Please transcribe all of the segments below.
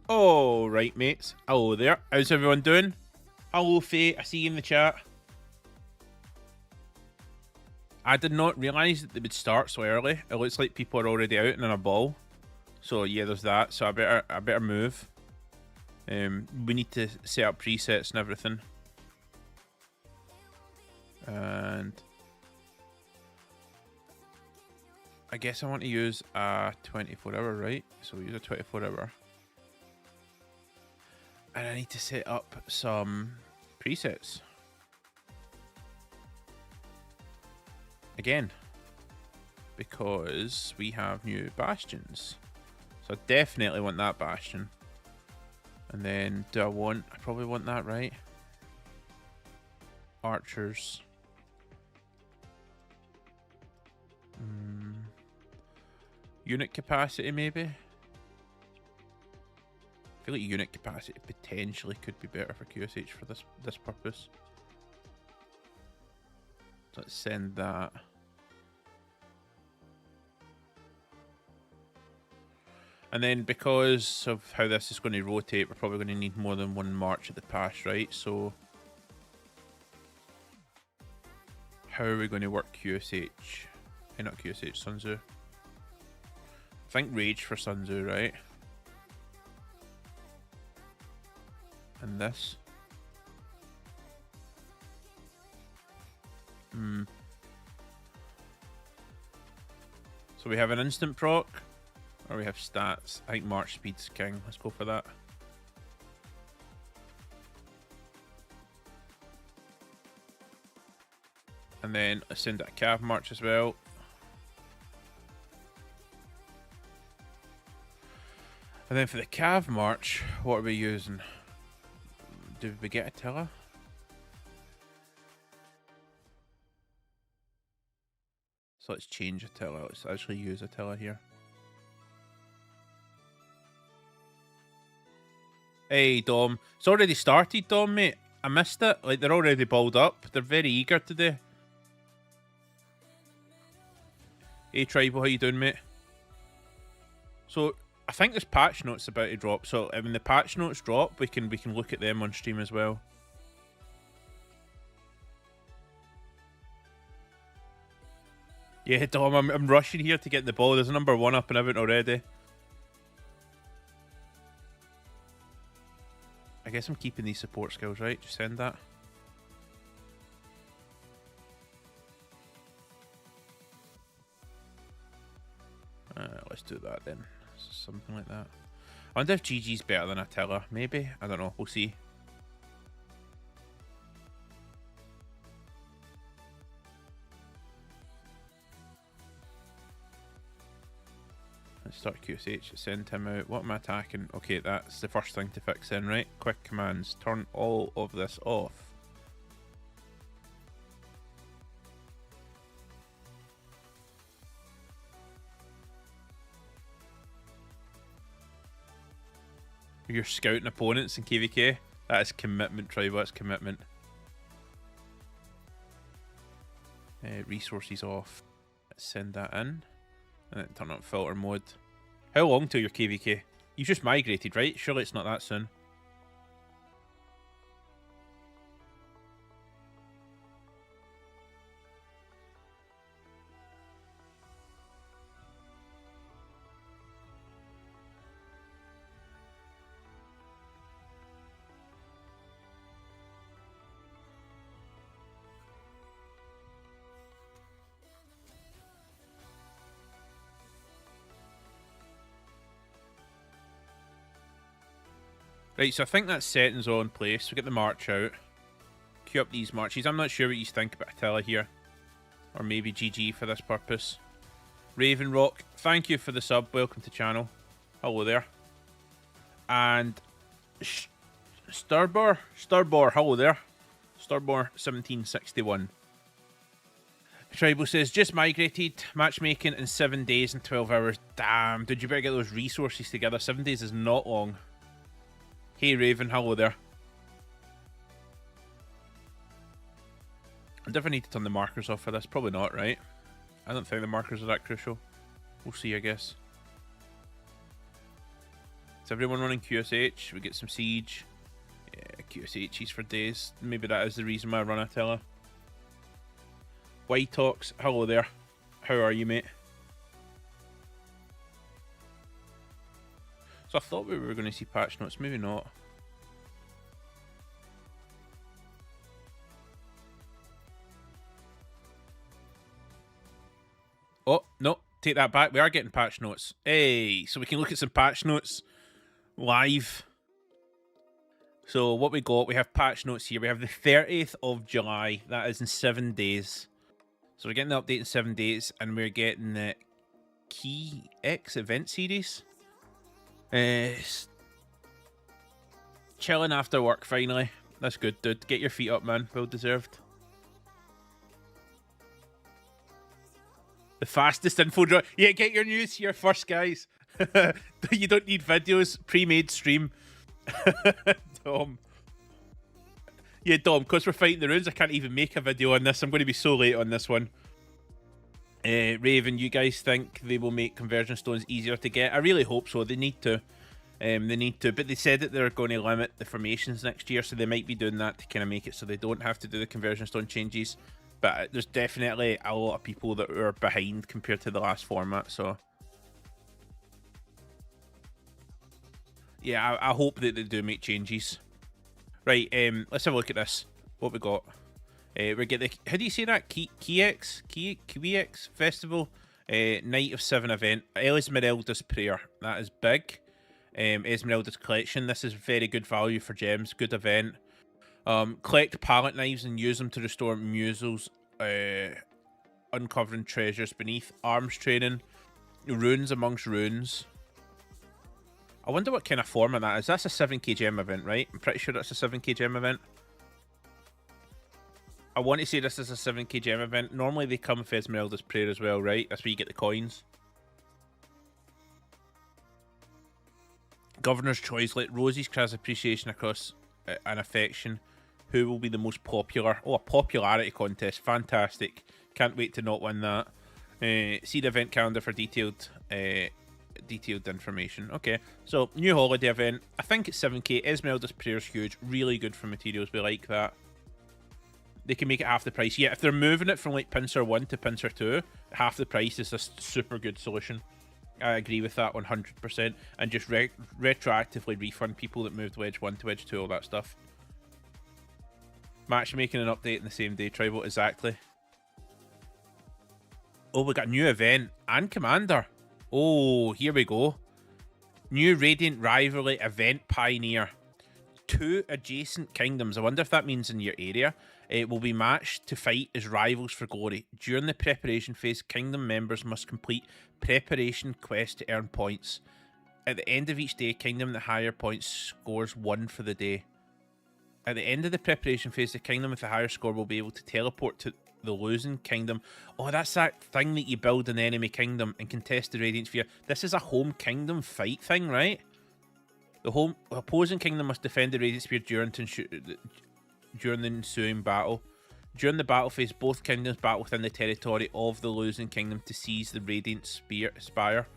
All right, mates. Hello there. How's everyone doing? Hello, Faye. I see you in the chat. I did not realise that they would start so early. It looks like people are already out and in a ball. So yeah, there's that. So I better move. We need to set up presets and everything. And I guess I want to use a 24-hour, right? So we'll use a 24-hour. And I need to set up some presets. Again. Because we have new bastions. So I definitely want that bastion. And then I probably want that, right? Archers. Unit capacity, maybe? I feel like unit capacity potentially could be better for QSH for this purpose. So let's send that. And then because of how this is going to rotate, we're probably going to need more than one march at the pass, right? So how are we going to work QSH? Not QSH, Sun Tzu. I think Rage for Sun Tzu, right? And this. So we have an instant proc, or we have stats. I think March Speed's king. Let's go for that. And then let's send it a Cav March as well. And then for the Cav March, what are we using? Do we get Attila? So let's change Attila. Let's actually use Attila here. Hey, Dom. It's already started, Dom, mate. I missed it. Like, they're already balled up. They're very eager today. Hey, Tribal, how you doing, mate? So I think there's patch notes about to drop. So when the patch notes drop, we can look at them on stream as well. Yeah, Dom, I'm rushing here to get the ball. There's a number 1 up and everything already. I guess I'm keeping these support skills, right? Just send that. Let's do that then. Something like that. I wonder if GG's better than Attila. Maybe. I don't know. We'll see. Let's start QSH. Send him out. What am I attacking? Okay, that's the first thing to fix in, right? Quick commands. Turn all of this off. You're scouting opponents in KvK. That is commitment, Tribal. That's commitment. Resources off. Let's send that in. And then turn on filter mode. How long till your KvK? You just migrated, right? Surely it's not that soon. Right, so I think that setting's all in place. We get the march out. Queue up these marches. I'm not sure what you think about Attila here. Or maybe GG for this purpose. Raven Rock, thank you for the sub. Welcome to channel. Hello there. And Sturbor, hello there. Sturbor 1761. Tribal says, just migrated. Matchmaking in 7 days and 12 hours. Damn, dude, you better get those resources together. 7 days is not long. Hey Raven, hello there. I definitely need to turn the markers off for this. Probably not, right? I don't think the markers are that crucial. We'll see, I guess. Is everyone running QSH? We get some siege. Yeah, QSHs for days. Maybe that is the reason why I run Attila. White Talks, hello there. How are you, mate? So I thought we were going to see patch notes, maybe not. Oh, no, take that back. We are getting patch notes. Hey, so we can look at some patch notes live. So what we got, we have patch notes here. We have the 30th of July. That is in 7 days. So we're getting the update in 7 days, and we're getting the KvK event series. Chilling after work, finally. That's good, dude. Get your feet up, man. Well deserved. The fastest info drop. Yeah, get your news here first, guys. You don't need videos. Pre-made stream. Dom. Yeah, Dom, because we're fighting the runes, I can't even make a video on this. I'm going to be so late on this one. Raven, you guys think they will make conversion stones easier to get? I really hope so. They need to. But they said that they're going to limit the formations next year, so they might be doing that to kind of make it so they don't have to do the conversion stone changes. But there's definitely a lot of people that are behind compared to the last format, so... Yeah, I hope that they do make changes. Right, let's have a look at this. What we got? We get the... How do you say that? KvK Festival? Night of 7 event. Esmeralda's Prayer. That is big. Esmeralda's Collection. This is very good value for gems. Good event. Collect pallet knives and use them to restore museums. Uncovering treasures beneath. Arms training. Runes amongst runes. I wonder what kind of format that is. That's a 7k gem event, right? I'm pretty sure that's a 7k gem event. I want to say this is a 7k gem event. Normally they come with Esmeralda's Prayer as well, right? That's where you get the coins. Governor's Choice. Let Rosie's cries appreciation across an affection. Who will be the most popular? Oh, a popularity contest. Fantastic. Can't wait to not win that. See the event calendar for detailed information. Okay, so new holiday event. I think it's 7k. Esmeralda's Prayer is huge. Really good for materials. We like that. They can make it half the price. Yeah, if they're moving it from like Pincer 1 to Pincer 2, half the price is a super good solution. I agree with that 100%. And just retroactively refund people that moved Wedge 1 to Wedge 2, all that stuff. Matchmaking and update in the same day. Tribal, exactly. Oh, we got a new event and commander. Oh, here we go. New Radiant Rivalry Event Pioneer. 2 adjacent kingdoms. I wonder if that means in your area. It will be matched to fight as rivals for glory. During the preparation phase, kingdom members must complete preparation quests to earn points. At the end of each day, kingdom that higher points scores 1 for the day. At the end of the preparation phase, the kingdom with the higher score will be able to teleport to the losing kingdom. Oh, that's that thing that you build an enemy kingdom and contest the Radiant Sphere. This is a home kingdom fight thing, right? The opposing kingdom must defend the Radiant Sphere during the ensuing battle. During the battle phase, both kingdoms battle within the territory of the losing kingdom to seize the Radiant Spire.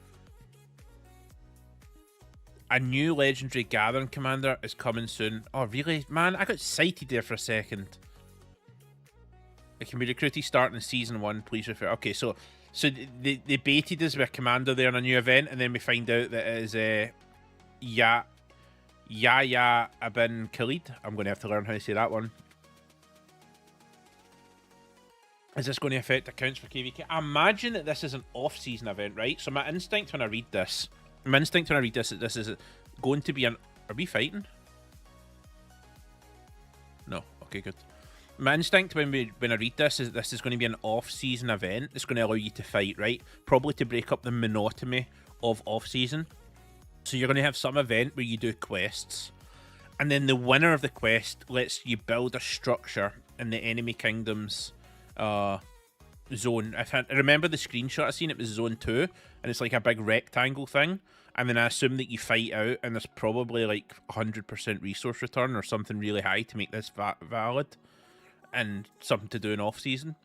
A new legendary gathering commander is coming soon. Oh, really? Man, I got sighted there for a second. It can be recruited starting in Season 1. Please refer. Okay, so they baited us with a commander there in a new event, and then we find out that it is Yahya ibn Khalid. I'm going to have to learn how to say that one. Is this going to affect accounts for KvK? I imagine that this is an off-season event, right? So my instinct when I read this is that this is going to be an... Are we fighting? No. Okay, good. My instinct when I read this is that this is going to be an off-season event. It's going to allow you to fight, right? Probably to break up the monotony of off-season. So you're going to have some event where you do quests, and then the winner of the quest lets you build a structure in the enemy kingdom's zone. I remember the screenshot I seen, it was zone 2, and it's like a big rectangle thing, and then I assume that you fight out, and there's probably like 100% resource return or something really high to make this valid, and something to do in off-season.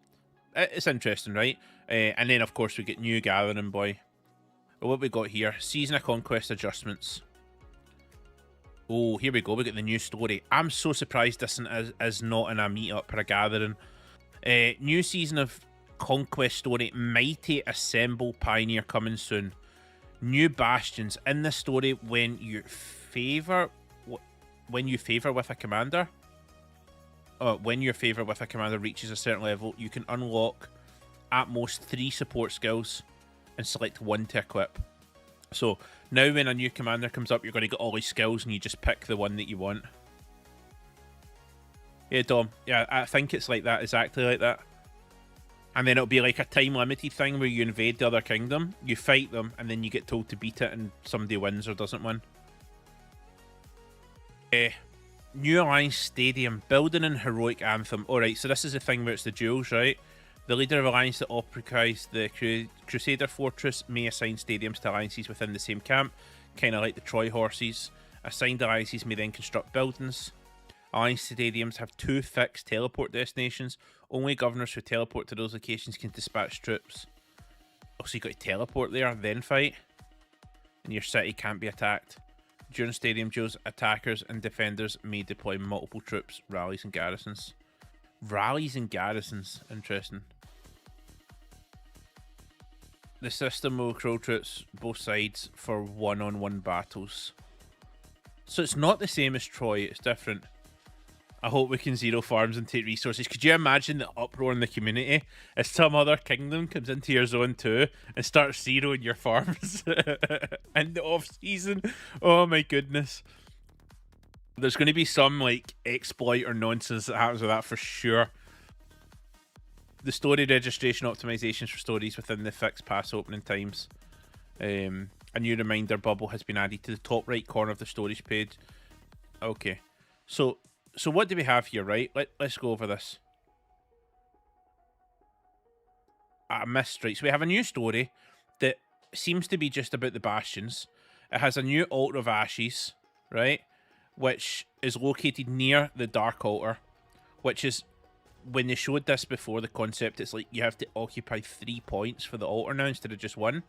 It's interesting, right? And then, of course, we get new Gathering Boy. What we got here? Season of Conquest adjustments. Oh, here we go. We got the new story. I'm so surprised this is not in a meetup or a gathering. New season of Conquest story. Mighty Assemble Pioneer coming soon. New bastions in the story when you favor with a commander. When your favor with a commander reaches a certain level, you can unlock at most 3 support skills and select 1 to equip. So now when a new commander comes up, you're going to get all these skills and you just pick the one that you want. Yeah, Dom. Yeah, I think it's like that, exactly like that. And then it'll be like a time-limited thing where you invade the other kingdom, you fight them, and then you get told to beat it and somebody wins or doesn't win. New Alliance Stadium, building an heroic anthem. Alright, so this is the thing where it's the duels, right? The leader of Alliance that occupies the Crusader Fortress may assign stadiums to alliances within the same camp, kind of like the Troy horses. Assigned alliances may then construct buildings. Alliance stadiums have 2 fixed teleport destinations. Only governors who teleport to those locations can dispatch troops. Oh, so you got to teleport there, then fight? And your city can't be attacked. During stadium duels, attackers and defenders may deploy multiple troops, rallies and garrisons. Rallies and garrisons, interesting. The system will accrue troops both sides for one-on-one battles. So it's not the same as Troy, it's different. I hope we can zero farms and take resources. Could you imagine the uproar in the community if some other kingdom comes into your zone too and starts zeroing your farms in the off-season? Oh my goodness. There's going to be some like exploit or nonsense that happens with that for sure. The story registration optimizations for stories within the fixed pass opening times. A new reminder bubble has been added to the top right corner of the storage page. Okay. So what do we have here, right? Let's go over this. I missed, right? So we have a new story that seems to be just about the bastions. It has a new altar of ashes, right? Which is located near the Dark Altar, which is, when they showed this before, the concept, it's like you have to occupy 3 points for the altar now instead of just 1.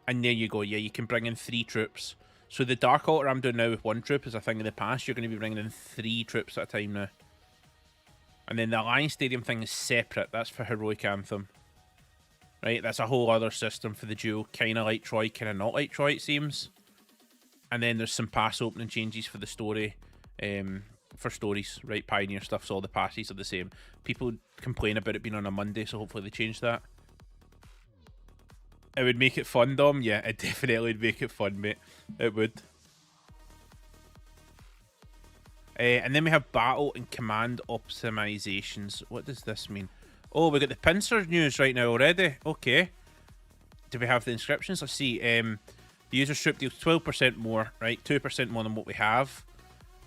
And there you go, yeah, you can bring in 3 troops. So the Dark Altar I'm doing now with 1 troop is a thing in the past. You're going to be bringing in 3 troops at a time now. And then the Alliance Stadium thing is separate. That's for Heroic Anthem. Right, that's a whole other system for the duel. Kind of like Troy, kind of not like Troy, it seems. And then there's some pass opening changes for the story. For stories, right? Pioneer stuff, so all the passes are the same. People complain about it being on a Monday, so hopefully they change that. It would make it fun, Dom. Yeah, it definitely would make it fun, mate. It would. And then we have battle and command optimizations. What does this mean? Oh, we got the pincer news right now already. Okay. Do we have the inscriptions? Let's see. The user's troop deals 12% more, right? 2% more than what we have.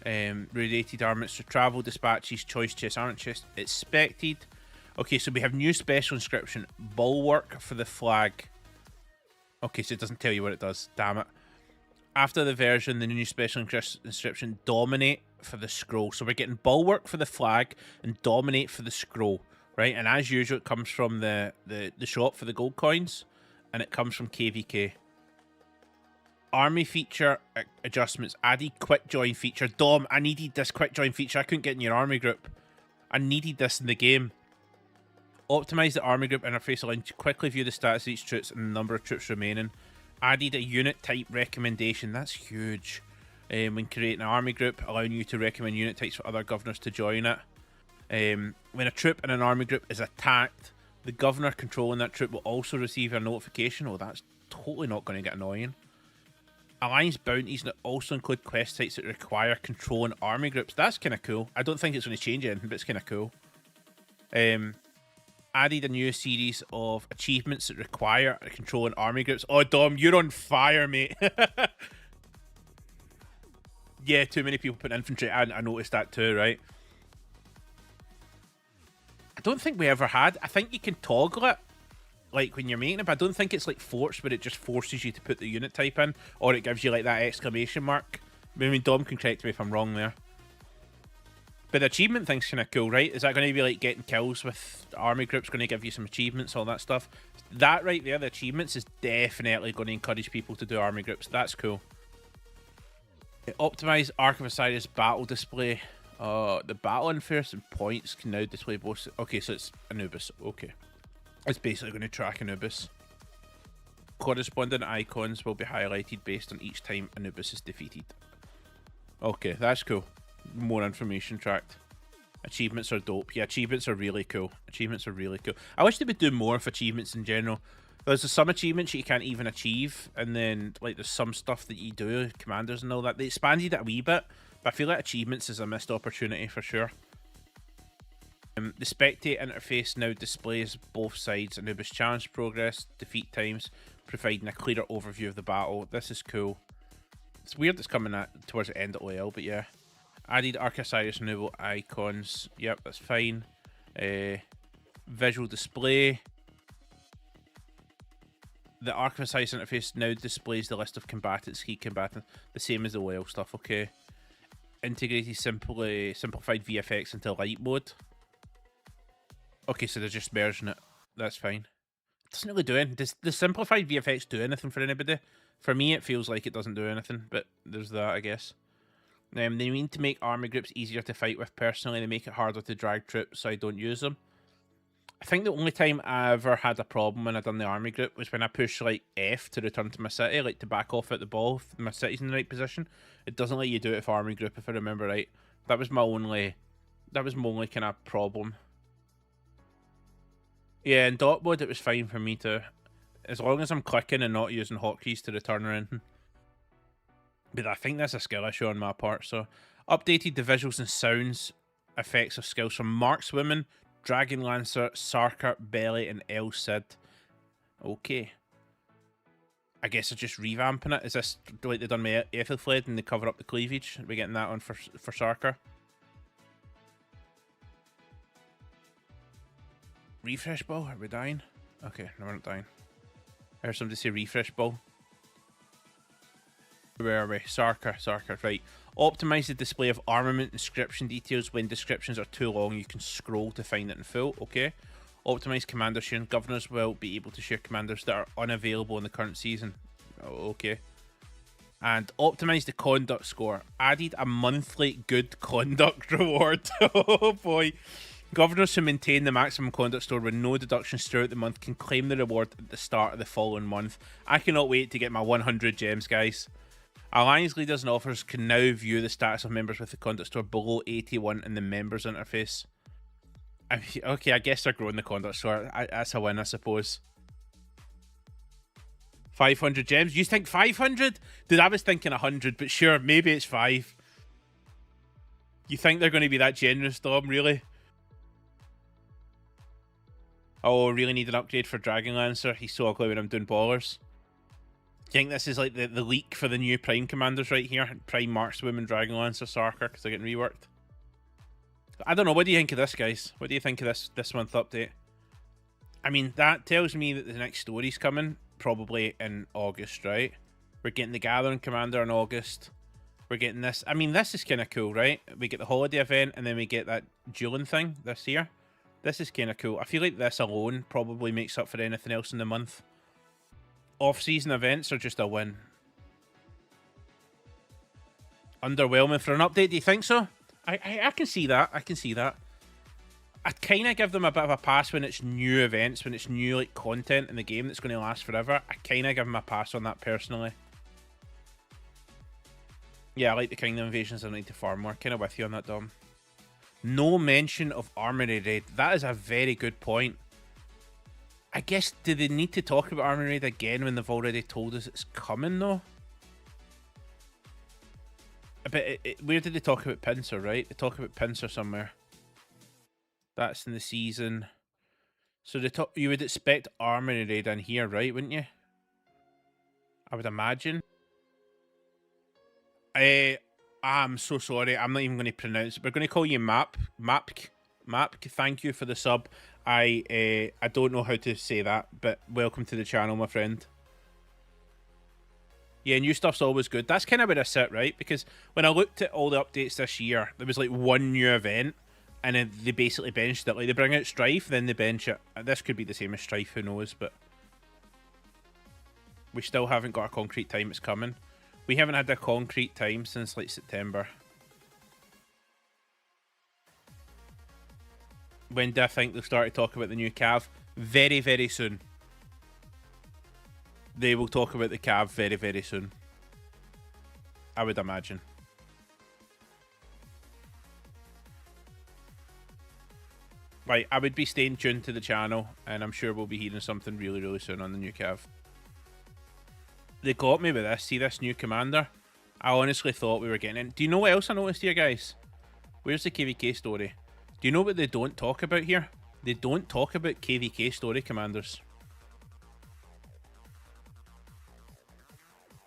Radiated armaments for travel, dispatches, choice chest, armament chest, expected. Okay, so we have new special inscription. Bulwark for the flag. Okay, so it doesn't tell you what it does. Damn it. After the version, the new special inscription, Dominate for the scroll. So we're getting Bulwark for the flag and Dominate for the scroll, right? And as usual, it comes from the shop for the gold coins, and it comes from KvK. Army feature adjustments. Added quick join feature. Dom, I needed this quick join feature. I couldn't get in your army group. I needed this in the game. Optimize the army group interface, allowing you to quickly view the status of each troops and the number of troops remaining. Added a unit type recommendation. That's huge. When creating an army group, allowing you to recommend unit types for other governors to join it. When a troop in an army group is attacked, the governor controlling that troop will also receive a notification. Oh, that's totally not going to get annoying. Alliance bounties that also include quest sites that require controlling army groups. That's kind of cool. I don't think it's going to change anything, but it's kind of cool. Added a new series of achievements that require controlling army groups. Oh, Dom, you're on fire, mate. Yeah, too many people put infantry. I noticed that too, right? I don't think we ever had. I think you can toggle it, like when you're making it, but I don't think it's like forced, where it just forces you to put the unit type in, or it gives you like that exclamation mark. I mean, Dom can correct me if I'm wrong there. But the achievement thing's kind of cool, right? Is that going to be like getting kills with army groups, going to give you some achievements, all that stuff? That right there, the achievements, is definitely going to encourage people to do army groups. That's cool. Optimize Ark of Osiris battle display. The battle interface and points can now display both. Okay, so it's Anubis. Okay. It's basically going to track Anubis. Corresponding icons will be highlighted based on each time Anubis is defeated. Okay, that's cool. More information tracked. Achievements are dope. Yeah, achievements are really cool. Achievements are really cool. I wish they would do more for achievements in general. There's some achievements you can't even achieve, and then like there's some stuff that you do, commanders and all that. They expanded it a wee bit, but I feel like achievements is a missed opportunity for sure. The spectate interface now displays both sides Anubis challenge progress, defeat times, providing a clearer overview of the battle. This is cool. It's weird it's coming towards the end of OL, but yeah. Added Ark of Osiris renewable icons. Yep, that's fine. Visual display. The Ark of Osiris interface now displays the list of combatants, key combatants, the same as the OL stuff, okay. Integrated simplified VFX into light mode. Okay, so they're just merging it. That's fine. It doesn't really do anything. Does the simplified VFX do anything for anybody? For me, it feels like it doesn't do anything, but there's that, I guess. They mean to make army groups easier to fight with. Personally, they make it harder to drag troops, so I don't use them. I think the only time I ever had a problem when I done the army group was when I pushed like F to return to my city, like to back off at the ball if my city's in the right position. It doesn't let you do it for army group, if I remember right. That was my only kind of problem. Yeah, in dot mode it was fine for me to, as long as I'm clicking and not using hotkeys to return or anything. But I think that's a skill issue on my part. So, updated the visuals and sounds effects of skills from Markswoman, Dragon Lancer, Sarkar, Belly, and El Cid. Okay. I guess they're just revamping it. Is this like they've done my Ethelfled and they cover up the cleavage? Are we getting that on for Sarkar? Refresh ball? Are we dying? Okay, no, we're not dying. I heard somebody say refresh ball. Where are we? Sarkar, right. Optimize the display of armament inscription details. When descriptions are too long, you can scroll to find it in full. Okay. Optimize commander sharing. Governors will be able to share commanders that are unavailable in the current season. Oh, okay. And optimize the conduct score. Added a monthly good conduct reward. Oh boy. Governors who maintain the maximum conduct score with no deductions throughout the month can claim the reward at the start of the following month. I cannot wait to get my 100 gems, guys. Alliance leaders and officers can now view the status of members with the conduct score below 81 in the members interface. Okay, I guess they're growing the conduct score. That's a win, I suppose. 500 gems? You think 500? Dude, I was thinking 100, but sure, maybe it's 5. You think they're going to be that generous, Dom? Really? Oh, really need an upgrade for Dragon Lancer. He's so ugly when I'm doing ballers. I think this is like the leak for the new Prime Commanders right here. Prime Markswoman, Dragon Lancer, Sarkar, because they're getting reworked. I don't know. What do you think of this, guys? What do you think of this month update? I mean, that tells me that the next story's coming probably in August, right? We're getting the Gathering Commander in August. We're getting this. I mean, this is kind of cool, right? We get the holiday event, and then we get that dueling thing this year. This is kind of cool. I feel like this alone probably makes up for anything else in the month. Off-season events are just a win. Underwhelming for an update, do you think so? I can see that. I can see that. I kind of give them a bit of a pass when it's new events, when it's new like content in the game that's going to last forever. I kind of give them a pass on that personally. Yeah, I like the Kingdom Invasions. I need to farm more. Kind of with you on that, Dom. No mention of Armory Raid. That is a very good point. I guess, do they need to talk about Armory Raid again when they've already told us it's coming, though? But where did they talk about Pincer, right? They talk about Pincer somewhere. That's in the season. So you would expect Armory Raid in here, right? Wouldn't you? I would imagine. I'm so sorry. I'm not even going to pronounce it. We're going to call you Mapk. Thank you for the sub. I don't know how to say that, but welcome to the channel, my friend. Yeah, new stuff's always good. That's kind of where I sit, right? Because when I looked at all the updates this year, there was like one new event, and then they basically benched it. Like, they bring out Strife, then they bench it. This could be the same as Strife, who knows, but we still haven't got a concrete time it's coming. We haven't had a concrete time since like September. When do I think they'll start to talk about the new Cav? Very, very soon. They will talk about the Cav very, very soon. I would imagine. Right, I would be staying tuned to the channel, and I'm sure we'll be hearing something really, really soon on the new Cav. They got me with this. See this new commander? I honestly thought we were getting in. Do you know what else I noticed here, guys? Where's the KvK story? Do you know what they don't talk about here? They don't talk about KvK story commanders.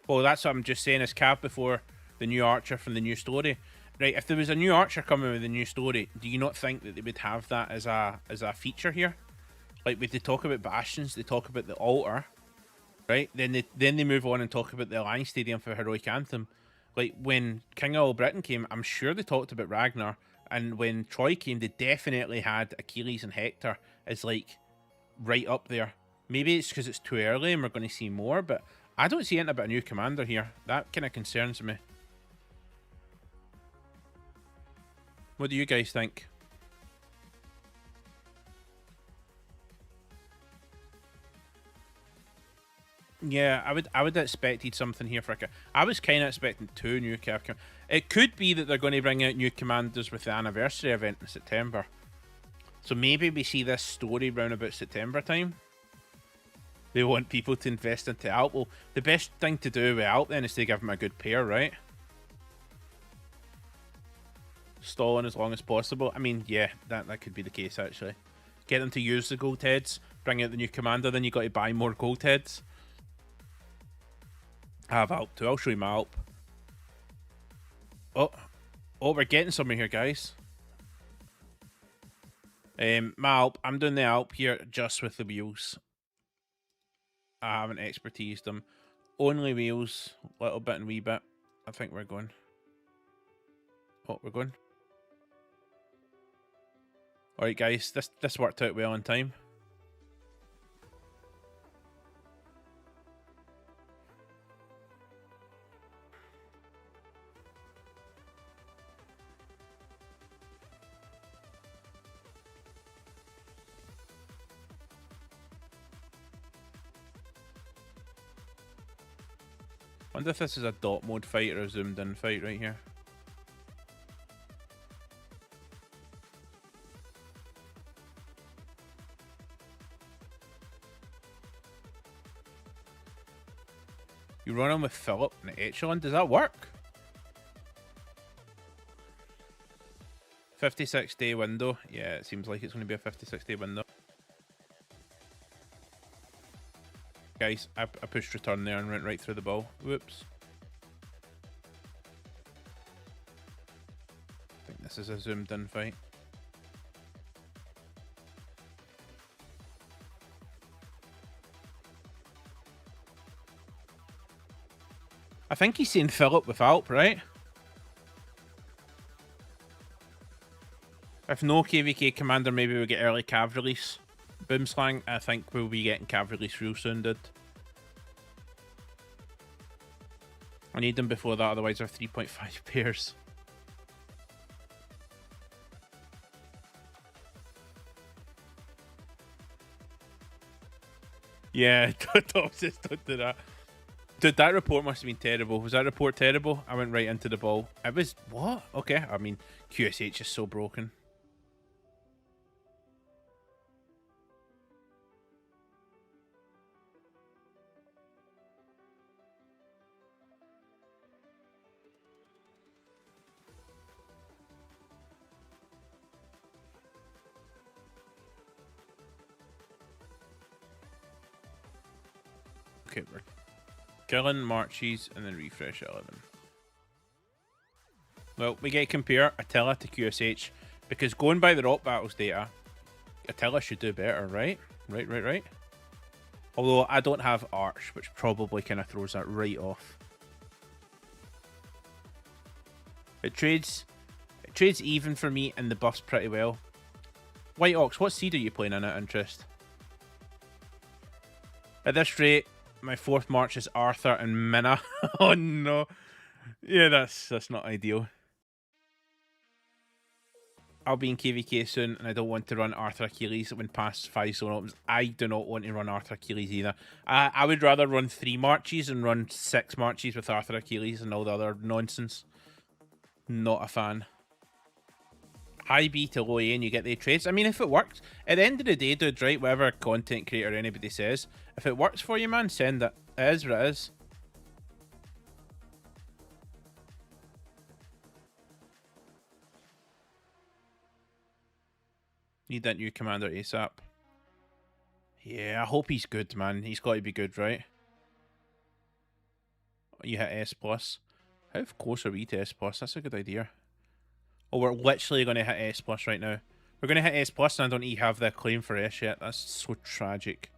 Well, that's what I'm just saying. Is Cav before the new archer from the new story? Right, if there was a new archer coming with a new story, do you not think that they would have that as a feature here? Like, when they talk about bastions, they talk about the altar, right? Then they move on and talk about the Alliance Stadium for Heroic Anthem. Like, when King of All Britain came, I'm sure they talked about Ragnar. And when Troy came, they definitely had Achilles and Hector as, like, right up there. Maybe it's because it's too early and we're going to see more, but I don't see anything about a new commander here. That kind of concerns me. What do you guys think? Yeah, I would have expected something here for I was kind of expecting 2 new Cav. It could be that they're going to bring out new commanders with the anniversary event in September. So maybe we see this story round about September time. They want people to invest into Alp. Well, the best thing to do with Alp then is to give them a good pair, right? Stalling as long as possible. I mean, yeah, that could be the case, actually. Get them to use the gold heads, bring out the new commander, then you got to buy more gold heads. I have Alp too. I'll show you my Alp. Oh, we're getting somewhere here, guys. My Alp, I'm doing the Alp here just with the wheels. I haven't expertised them. Only wheels, little bit and wee bit. I think we're going. Oh, we're going. Alright guys, this worked out well in time. Wonder if this is a dot mode fight or a zoomed in fight right here. You run on with Philip and Echelon, does that work? 56-day window. Yeah, it seems like it's going to be a 56-day window. Guys, I pushed return there and went right through the ball. Whoops. I think this is a zoomed in fight. I think he's saying Philip with Alp, right? If no KvK commander, maybe we'll get early Cav release. Boomslang, I think we'll be getting Cav release real soon, dude. I need them before that, otherwise they're 3.5 pairs. Yeah, don't do that. Dude, that report must have been terrible. Was that report terrible? I went right into the ball. It was... what? Okay, I mean, QSH is so broken. Okay, we're killing Marches and then refresh 11. Well, we get to compare Attila to QSH because going by the Rock Battles data, Attila should do better, right? Right. Although I don't have Arch, which probably kind of throws that right off. It trades even for me in the buffs pretty well. White Ox, what seed are you playing in at interest? At this rate, My fourth march is Arthur and Minna. Oh no. Yeah, that's not ideal. I'll be in KvK soon, and I don't want to run Arthur Achilles when past 5 zone opens. I do not want to run Arthur Achilles either. I would rather run 3 marches and run 6 marches with Arthur Achilles and all the other nonsense. Not a fan. High B to low A and you get the trades. I mean, if it works, at the end of the day, dude, right, whatever content creator anybody says, if it works for you, man, send it. It is what it is. Need that new commander ASAP. Yeah, I hope he's good, man. He's got to be good, right? You hit S+. How close are we to S+? That's a good idea. Oh, we're literally going to hit S+ right now. We're going to hit S+, and I don't even have the claim for S yet. That's so tragic.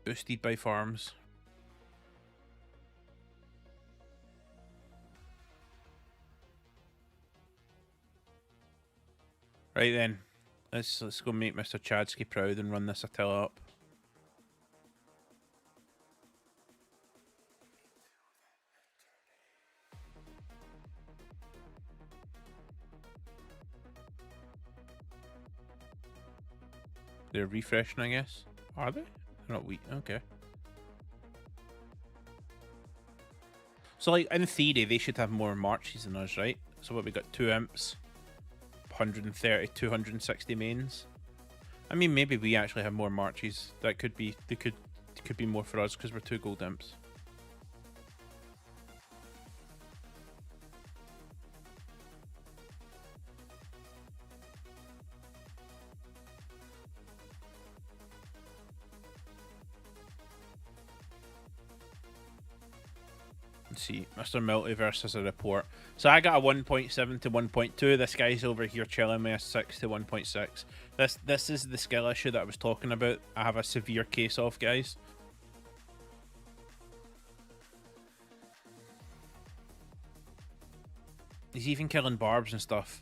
Boosted by farms. Right then. Let's go make Mr. Chadsky proud and run this Attila up. They're refreshing, I guess. Are they? They're not weak. Okay. So, like, in theory, they should have more marches than us, right? So what, we got 2 imps, 130, 260 mains. I mean, maybe we actually have more marches. That could be, they could be more for us because we're 2 gold imps. Let's see, Mr. Multiverse has a report. So I got a 1.7 to 1.2. This guy's over here chilling me a 6 to 1.6. This is the skill issue that I was talking about. I have a severe case of, guys. He's even killing barbs and stuff.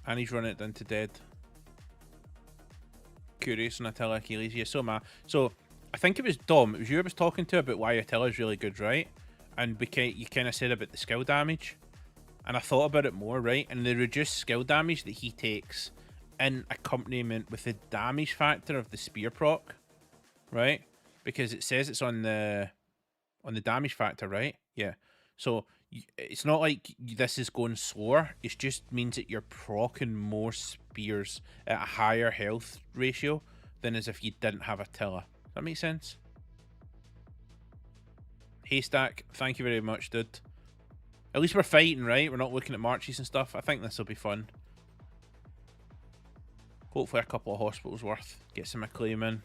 And he's running it down to dead. Curious and Attila Achilles. Yeah, so am I. So I think it was Dom. It was you I was talking to about why Attila's really good, right? And you kind of said about the skill damage. And I thought about it more, right? And the reduced skill damage that he takes in accompaniment with the damage factor of the spear proc, right? Because it says it's on the damage factor, right? Yeah. So it's not like this is going slower. It just means that you're proccing more spears at a higher health ratio than as if you didn't have Attila. Does that make sense? Haystack, thank you very much, dude. At least we're fighting, right? We're not looking at marches and stuff. I think this will be fun. Hopefully a couple of hospitals worth. Get some acclaim in.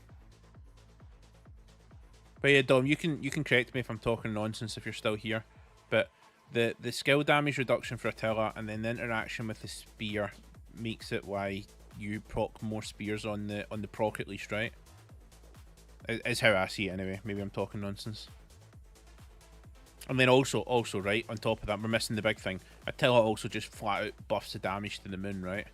But yeah, Dom, you can correct me if I'm talking nonsense if you're still here. But the skill damage reduction for Attila and then the interaction with the spear makes it why you proc more spears on the proc at least, right? Is how I see it anyway. Maybe I'm talking nonsense. And then also, right, on top of that, we're missing the big thing. Attila also just flat out buffs the damage to the moon, right?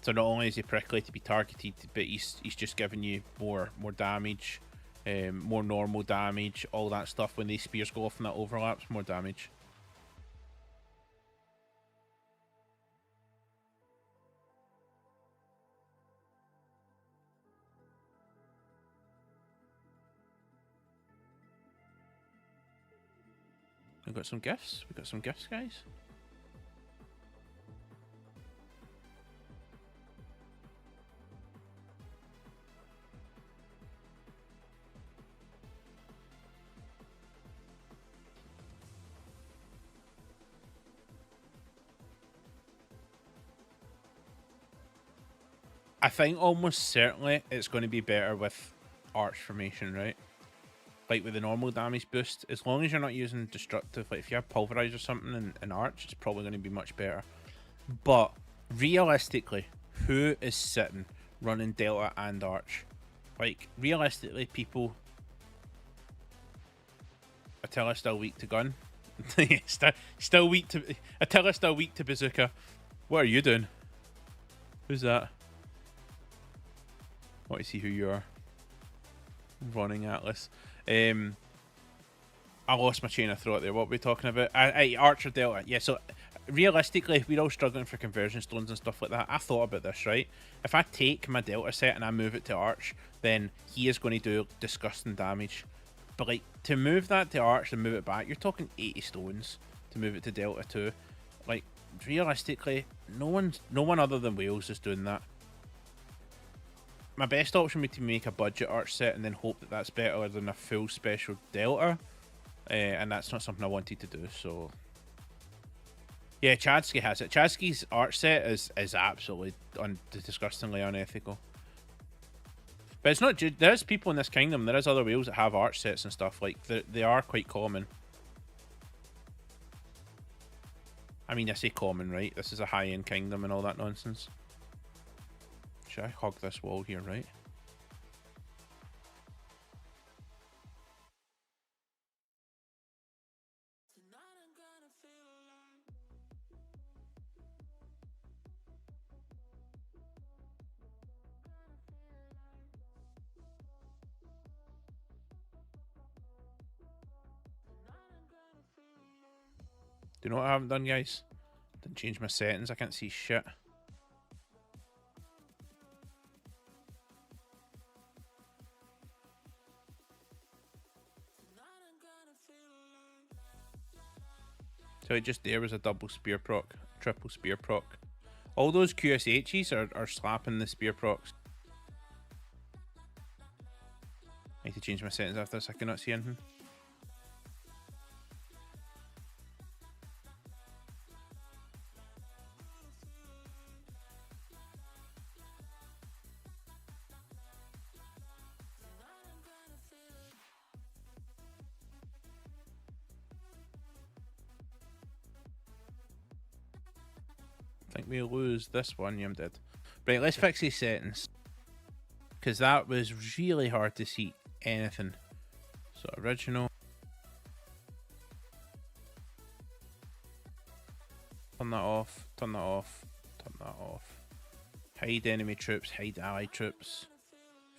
So not only is he prickly to be targeted, but he's just giving you more damage, more normal damage, all that stuff. When these spears go off and that overlaps, more damage. We've got some gifts. We've got some gifts, guys. I think almost certainly it's going to be better with arch formation, right? Like with the normal damage boost, as long as you're not using destructive, like if you have pulverize or something in arch, it's probably going to be much better. But realistically, who is sitting running delta and arch? Like realistically, people, Attila's still weak to gun. Still weak to Attila's still weak to bazooka. What are you doing? Who's that? I want to see who you are. Running Atlas. I lost my chain of thought there. What were we talking about? Archer Delta. Yeah, so realistically, we're all struggling for conversion stones and stuff like that. I thought about this, right? If I take my Delta set and I move it to Arch, then he is going to do disgusting damage. But like, to move that to Arch and move it back, you're talking 80 stones to move it to Delta 2. Like, realistically, no one other than Wales is doing that. My best option would be to make a budget Arch set and then hope that that's better than a full special Delta. And that's not something I wanted to do, so... Yeah, Chadsky has it. Chadsky's Arch set is absolutely disgustingly unethical. But it's not... There's people in this kingdom, there is other whales that have Arch sets and stuff. Like, they are quite common. I mean, I say common, right? This is a high-end kingdom and all that nonsense. Should I hug this wall here, right? Do you know what I haven't done, guys? Didn't change my settings. I can't see shit. So just there was a double spear proc, triple spear proc. All those QSHs are slapping the spear procs. I need to change my settings after this. I cannot see anything. I think we lose this one. Yeah, I'm dead. Right, let's fix these settings. Because that was really hard to see anything. So, original. Turn that off. Turn that off. Turn that off. Hide enemy troops. Hide ally troops.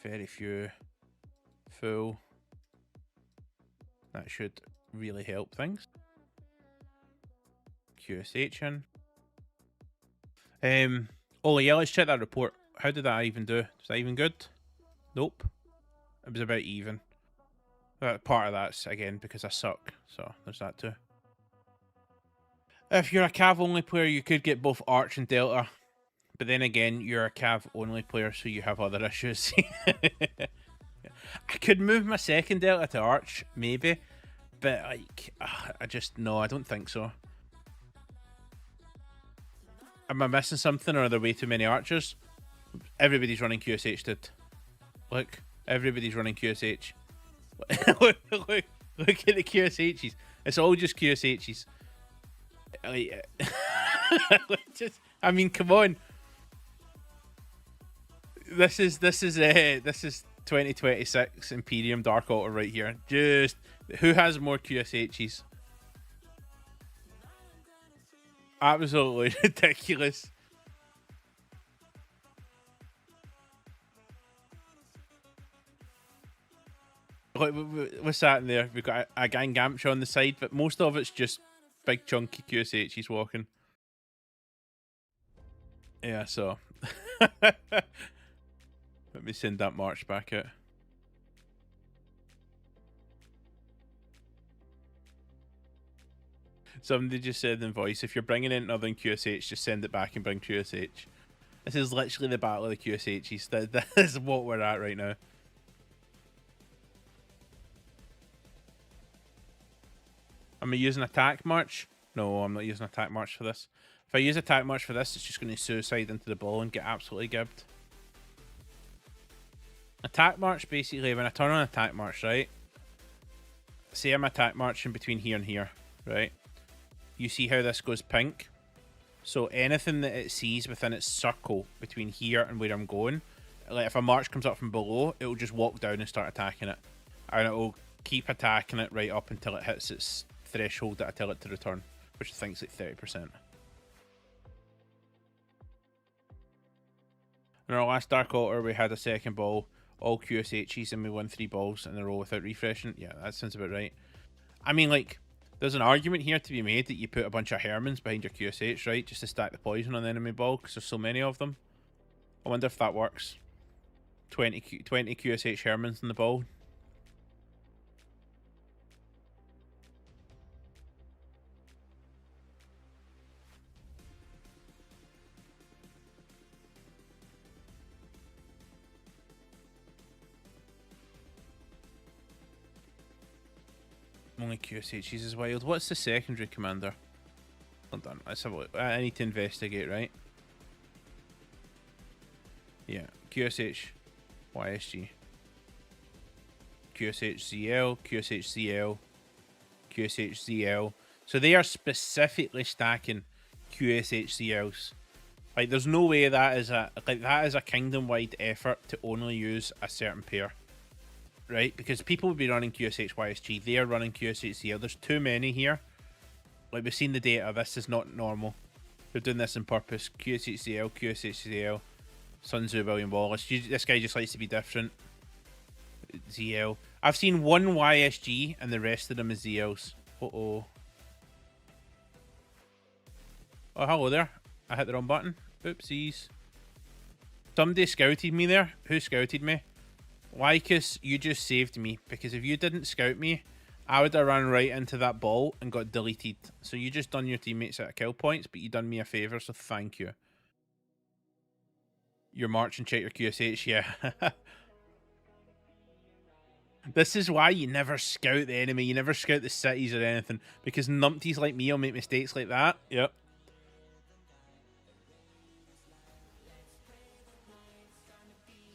Very few. Full. That should really help things. QSH in. Oh yeah, let's check that report. How did that even do? Was that even good? Nope. It was about even. Part of that's, again, because I suck. So, there's that too. If you're a Cav only player, you could get both Arch and Delta. But then again, you're a Cav only player, so you have other issues. I could move my second Delta to Arch, maybe. But, like, no, I don't think so. Am I missing something, or are there way too many archers? Everybody's running QSH, dude. Look, everybody's running QSH. look at the QSHs. It's all just QSHs. Like, I mean, come on. This is 2026 Imperium Dark Altar right here. Just who has more QSHs? Absolutely ridiculous. Look, what's that in there? We've got a gang Gamcha on the side, but most of it's just big chunky QSHs walking. Yeah, so let me send that march back out. Somebody just said in voice, if you're bringing in another than QSH, just send it back and bring QSH. This is literally the battle of the QSHs. That is what we're at right now. Am I using attack march? No, I'm not using attack march for this. If I use attack march for this, it's just going to suicide into the ball and get absolutely gibbed. Attack march, basically, when I turn on attack march, right? Say I'm attack marching between here and here, right? You see how this goes pink? So anything that it sees within its circle between here and where I'm going, like if a march comes up from below, it will just walk down and start attacking it. And it will keep attacking it right up until it hits its threshold that I tell it to return, which I think is like 30%. In our last Dark Altar, we had a second ball, all QSHs, and we won 3 balls in a row without refreshing. Yeah, that sounds about right. I mean, like, there's an argument here to be made that you put a bunch of Hermans behind your QSH, right? Just to stack the poison on the enemy ball, because there's so many of them. I wonder if that works. 20 QSH Hermans in the ball. Only QSHs is wild. What's the secondary commander? Hold on, let's have a look. I need to investigate, right? Yeah, QSH, YSG, QSH ZL, QSH ZL, QSH ZL. So they are specifically stacking QSH ZLs. Like, there's no way that is a kingdom-wide effort to only use a certain pair, right? Because people would be running QSH YSG, they are running QSH ZL. There's too many here. Like, we've seen the data. This is not normal. They're doing this on purpose. QSH ZL, QSH ZL. Sun Tzu, William Wallace. This guy just likes to be different. ZL. I've seen one YSG and the rest of them is ZLs. Uh-oh. Oh, hello there. I hit the wrong button. Oopsies. Somebody scouted me there. Who scouted me? Lycus, you just saved me. Because if you didn't scout me, I would have run right into that ball and got deleted. So you just done your teammates out of kill points, but you done me a favour, so thank you. Your march and check your QSH, yeah. This is why you never scout the enemy. You never scout the cities or anything. Because numpties like me will make mistakes like that. Yep.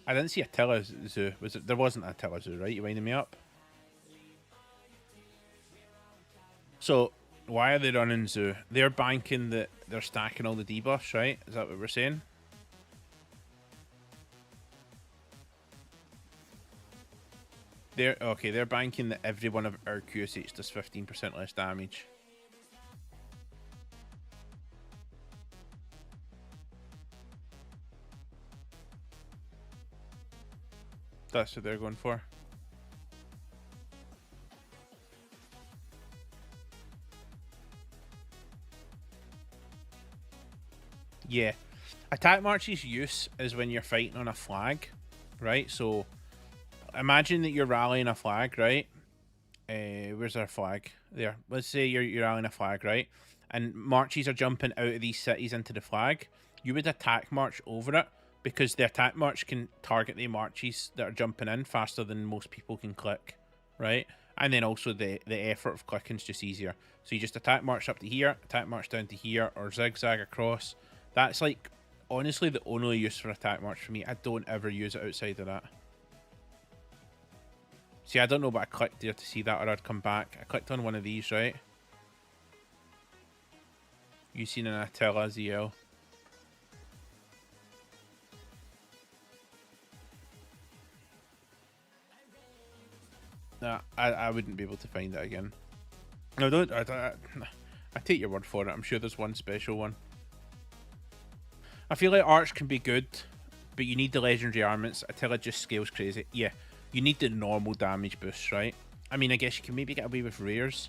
I didn't see Attila Zoo. There wasn't Attila Zoo, right? You winding me up? So, why are they running Zoo? They're banking that they're stacking all the debuffs, right? Is that what we're saying? They're banking that every one of our QSH does 15% less damage. That's what they're going for. Yeah. Attack March's use is when you're fighting on a flag, right? So, imagine that you're rallying a flag, right? Where's our flag? There. Let's say you're rallying a flag, right? And marches are jumping out of these cities into the flag. You would attack march over it because the attack march can target the marches that are jumping in faster than most people can click, right? And then also the effort of clicking is just easier. So you just attack march up to here, attack march down to here, or zigzag across. That's like honestly the only use for attack march for me. I don't ever use it outside of that. See, I don't know, but I clicked there to see that, or I'd come back. I clicked on one of these, right? You seen an Attila ZL. Nah, I wouldn't be able to find it again. No, don't. I take your word for it. I'm sure there's one special one. I feel like Arch can be good, but you need the legendary armaments. Attila just scales crazy. Yeah. You need the normal damage boosts, right? I mean, I guess you can maybe get away with rares.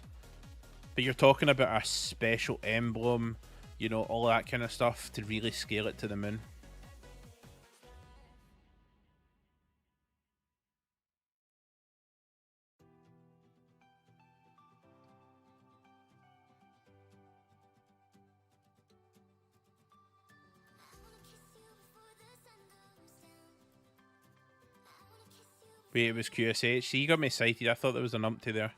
But you're talking about a special emblem, you know, all that kind of stuff to really scale it to the moon. Wait, it was QSH. See, you got me excited. I thought there was an umpty there.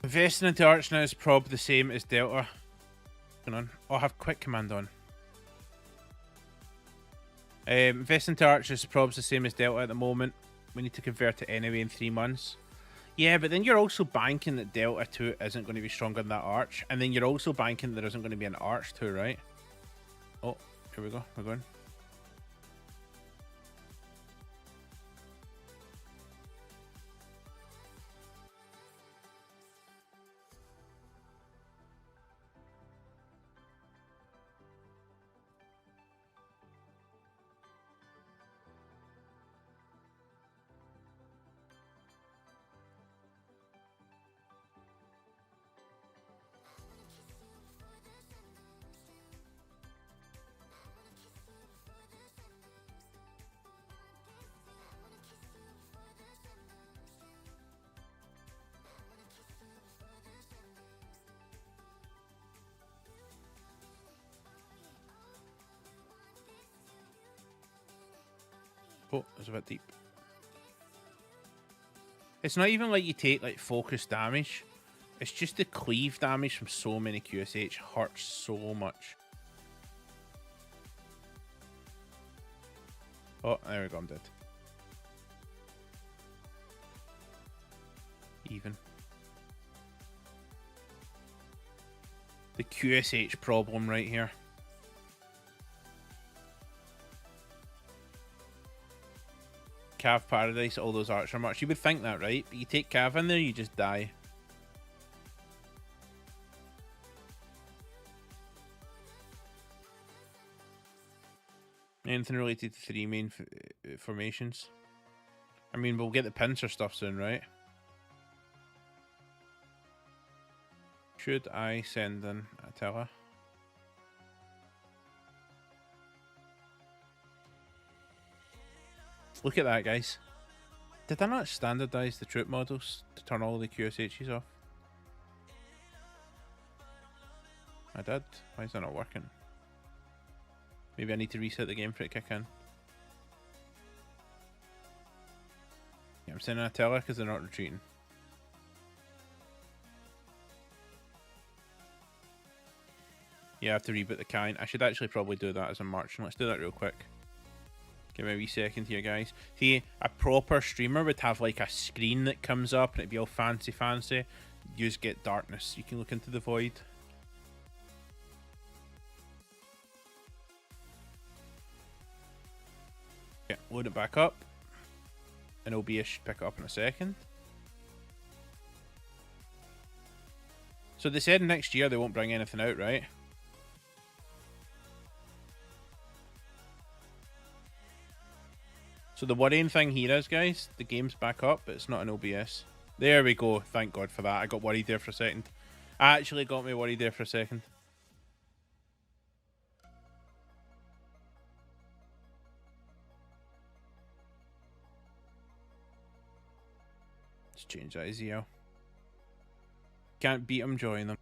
Investing into Arch now is probably the same as Delta. Hang on. Oh, I have quick command on. Investing into Arch is probably the same as Delta at the moment. We need to convert it anyway in 3 months. Yeah, but then you're also banking that Delta 2 isn't going to be stronger than that arch. And then you're also banking there isn't going to be an arch 2, right? Oh, here we go. We're going. Oh, it's a bit deep. It's not even like you take like focus damage. It's just the cleave damage from so many QSH hurts so much. Oh, there we go, I'm dead. Even. The QSH problem right here. Cav Paradise, all those archer marks. You would think that, right? But you take Cav in there, you just die. Anything related to 3 main formations? I mean, we'll get the pincer stuff soon, right? Should I send in Attila? Look at that, guys. Did I not standardize the troop models to turn all the QSHs off? I did. Why is that not working? Maybe I need to reset the game for it to kick in. Yeah, I'm sending Attila because they're not retreating. Yeah, I have to reboot the kind. I should actually probably do that as I'm marching. Let's do that real quick. Give me a wee second here, guys. See, a proper streamer would have like a screen that comes up and it'd be all fancy. You just get darkness. You can look into the void. Yeah, load it back up. And OBS should pick it up in a second. So they said next year they won't bring anything out, right? So the worrying thing here is, guys, the game's back up, but it's not an OBS. There we go. Thank God for that. I got worried there for a second. Actually got me worried there for a second. Let's change that as EL. Can't beat them, join them.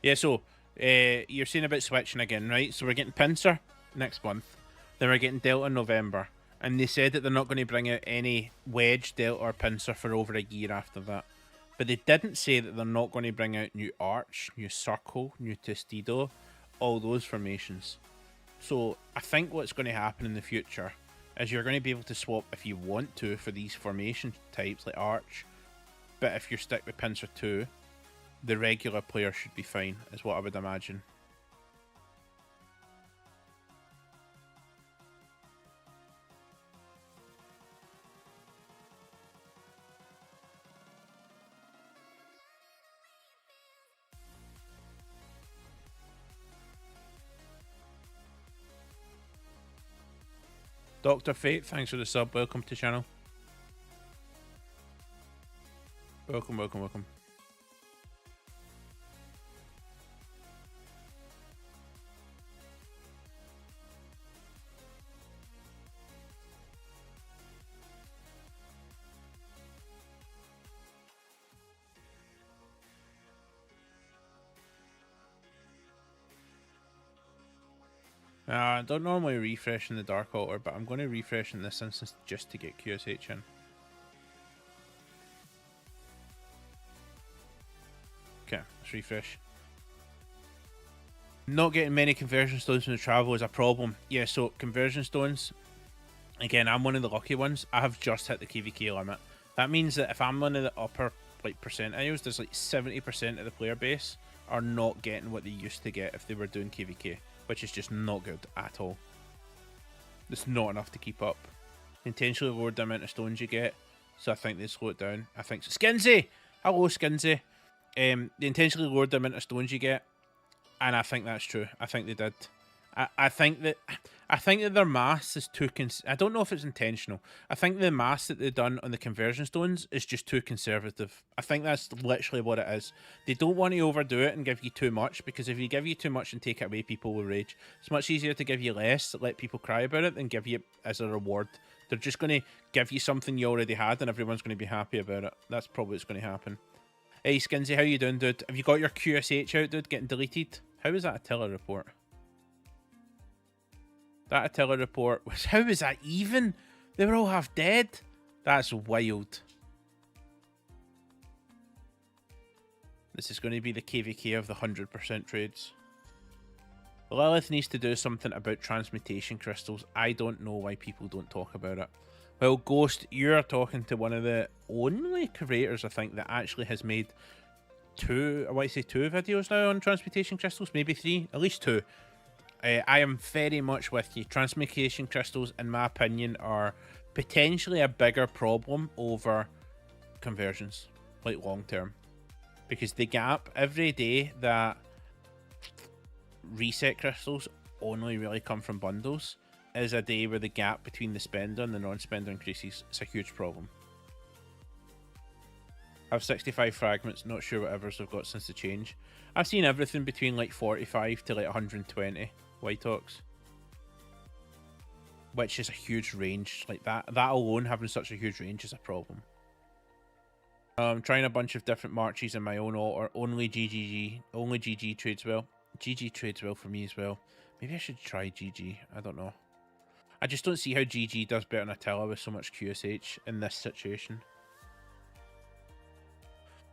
Yeah, so you're saying about switching again, right? So we're getting Pincer next month. Then we're getting Delta in November. And they said that they're not going to bring out any Wedge, Delta, or Pincer for over a year after that. But they didn't say that they're not going to bring out new Arch, new Circle, new Testido, all those formations. So I think what's going to happen in the future is you're going to be able to swap if you want to for these formation types like Arch. But if you're stuck with Pincer 2, the regular player should be fine, is what I would imagine. Dr. Fate, thanks for the sub. Welcome to the channel. Welcome, welcome, welcome. I don't normally refresh in the Dark Altar, but I'm going to refresh in this instance just to get QSH in. Okay, let's refresh. Not getting many conversion stones from the travel is a problem. Yeah, so conversion stones, again, I'm one of the lucky ones. I have just hit the KvK limit. That means that if I'm one of the upper like percentiles, there's like 70% of the player base are not getting what they used to get if they were doing KvK, which is just not good at all. It's not enough to keep up. Intentionally lowered the amount of stones you get, so I think they slow it down. I think so. Skinsy! Hello, Skinsy. They intentionally lowered the amount of stones you get, and I think that's true. I think they did. I think that their maths is too I don't know if it's intentional. I think the maths that they've done on the conversion stones is just too conservative. I think that's literally what it is. They don't want to overdo it and give you too much, because if you give you too much and take it away, people will rage. It's much easier to give you less, let people cry about it, than give you it as a reward. They're just going to give you something you already had and everyone's going to be happy about it. That's probably what's going to happen. Hey Skinsy, how you doing, dude? Have you got your QSH out, dude? Getting deleted? How is that Attila report? That Attila report was... How is that even? They were all half dead? That's wild. This is going to be the KvK of the 100% trades. Lilith needs to do something about transmutation crystals. I don't know why people don't talk about it. Well, Ghost, you're talking to one of the only creators, I think, that actually has made two videos now on transmutation crystals. Maybe 3, at least 2. I am very much with you. Transmutation crystals, in my opinion, are potentially a bigger problem over conversions, like long term. Because the gap every day that reset crystals only really come from bundles is a day where the gap between the spender and the non-spender increases. It's a huge problem. I have 65 fragments, not sure what others have got since the change. I've seen everything between like 45 to like 120 White Ox, which is a huge range. Like that alone, having such a huge range is a problem. I'm trying a bunch of different marches in my own order. Only GG trades well. GG trades well for me as well. Maybe I should try GG. I don't know. I just don't see how GG does better than Attila with so much QSH in this situation.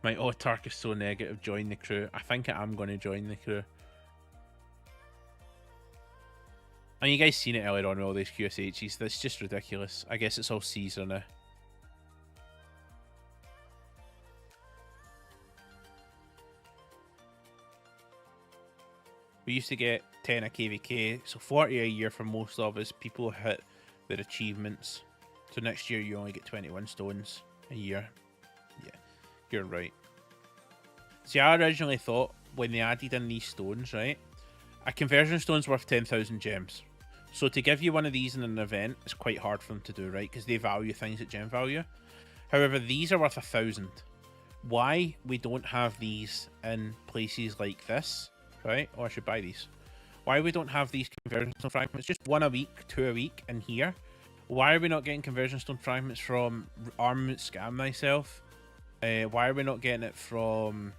My Autark is so negative. Join the crew. I think I am going to join the crew. And you guys seen it earlier on with all these QSHs. That's just ridiculous. I guess it's all Caesar now. We used to get 10 a KvK, so 40 a year for most of us. People hit their achievements. So next year you only get 21 stones a year. Yeah, you're right. See, I originally thought when they added in these stones, right, a conversion stone's worth 10,000 gems. So to give you one of these in an event is quite hard for them to do, right? Because they value things at gem value. However, these are worth 1,000. Why we don't have these in places like this, right? Oh, I should buy these. Why we don't have these conversion stone fragments, just 1 a week, 2 a week in here? Why are we not getting conversion stone fragments from Armament Scam Thyself? Why are we not getting it from